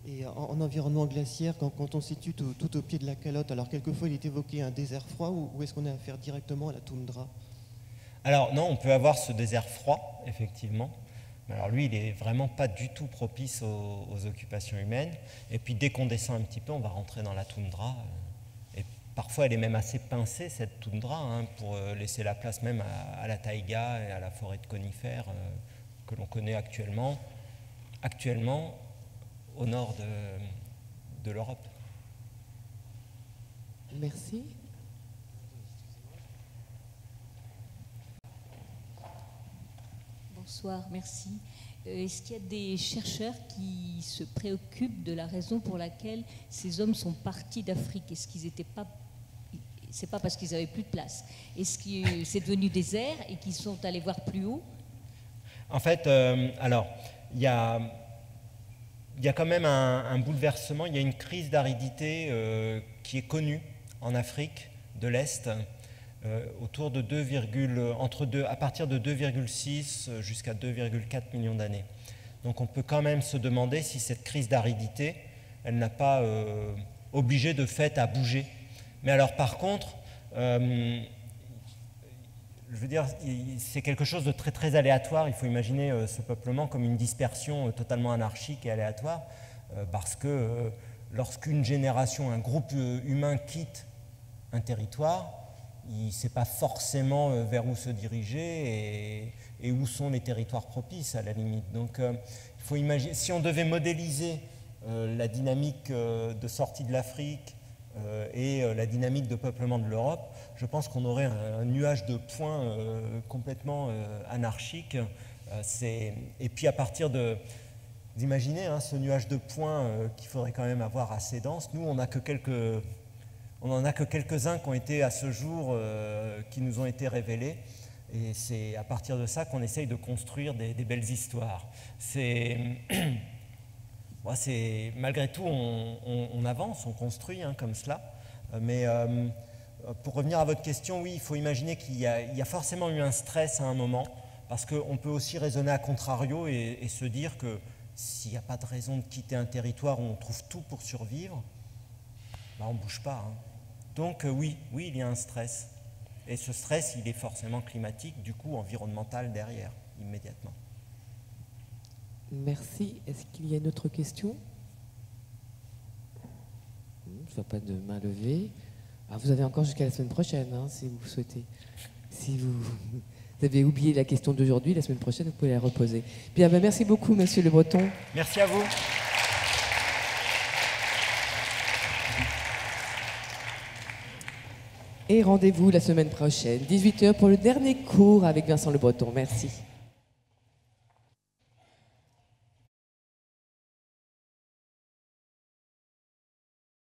Et en environnement glaciaire, quand on se situe tout au pied de la calotte, alors quelquefois il est évoqué un désert froid ou est-ce qu'on a affaire directement à la toundra? Alors non, on peut avoir ce désert froid, effectivement. Alors lui, il n'est vraiment pas du tout propice aux occupations humaines. Et puis dès qu'on descend un petit peu, on va rentrer dans la toundra. Et parfois, elle est même assez pincée, cette toundra, pour laisser la place même à la taïga et à la forêt de conifères que l'on connaît actuellement au nord de l'Europe. Merci. Bonsoir, merci. Est-ce qu'il y a des chercheurs qui se préoccupent de la raison pour laquelle ces hommes sont partis d'Afrique? Est-ce qu'ils n'étaient pas... C'est pas parce qu'ils n'avaient plus de place. Est-ce que c'est devenu désert et qu'ils sont allés voir plus haut? En fait, alors, il y a quand même un bouleversement, il y a une crise d'aridité qui est connue en Afrique de l'Est, autour de à partir de 2,6 jusqu'à 2,4 millions d'années. Donc on peut quand même se demander si cette crise d'aridité, elle n'a pas obligé de fait à bouger. Mais alors par contre, je veux dire, c'est quelque chose de très très aléatoire. Il faut imaginer ce peuplement comme une dispersion totalement anarchique et aléatoire, parce que lorsqu'une génération, un groupe humain quitte un territoire, il ne sait pas forcément vers où se diriger et où sont les territoires propices à la limite. Donc il faut imaginer, si on devait modéliser la dynamique de sortie de l'Afrique et la dynamique de peuplement de l'Europe, je pense qu'on aurait un nuage de points complètement anarchique. Et puis à partir de... Vous imaginez ce nuage de points qu'il faudrait quand même avoir assez dense. Nous, on n'a que quelques On n'en a que quelques-uns qui ont été à ce jour, qui nous ont été révélés. Et c'est à partir de ça qu'on essaye de construire des belles histoires. Malgré tout, on avance, on construit comme cela. Mais pour revenir à votre question, oui, il faut imaginer qu'il y a forcément eu un stress à un moment, parce qu'on peut aussi raisonner à contrario et se dire que s'il n'y a pas de raison de quitter un territoire où on trouve tout pour survivre, on ne bouge pas. Donc oui, il y a un stress. Et ce stress, il est forcément climatique, du coup environnemental derrière, immédiatement. Merci. Est-ce qu'il y a une autre question? Je ne vois pas de main levée. Vous avez encore jusqu'à la semaine prochaine, si vous souhaitez. Si vous avez oublié la question d'aujourd'hui, la semaine prochaine, vous pouvez la reposer. Bien, merci beaucoup, Monsieur Le Breton. Merci à vous. Et rendez-vous la semaine prochaine, 18h, pour le dernier cours avec Vincent Le Breton. Merci.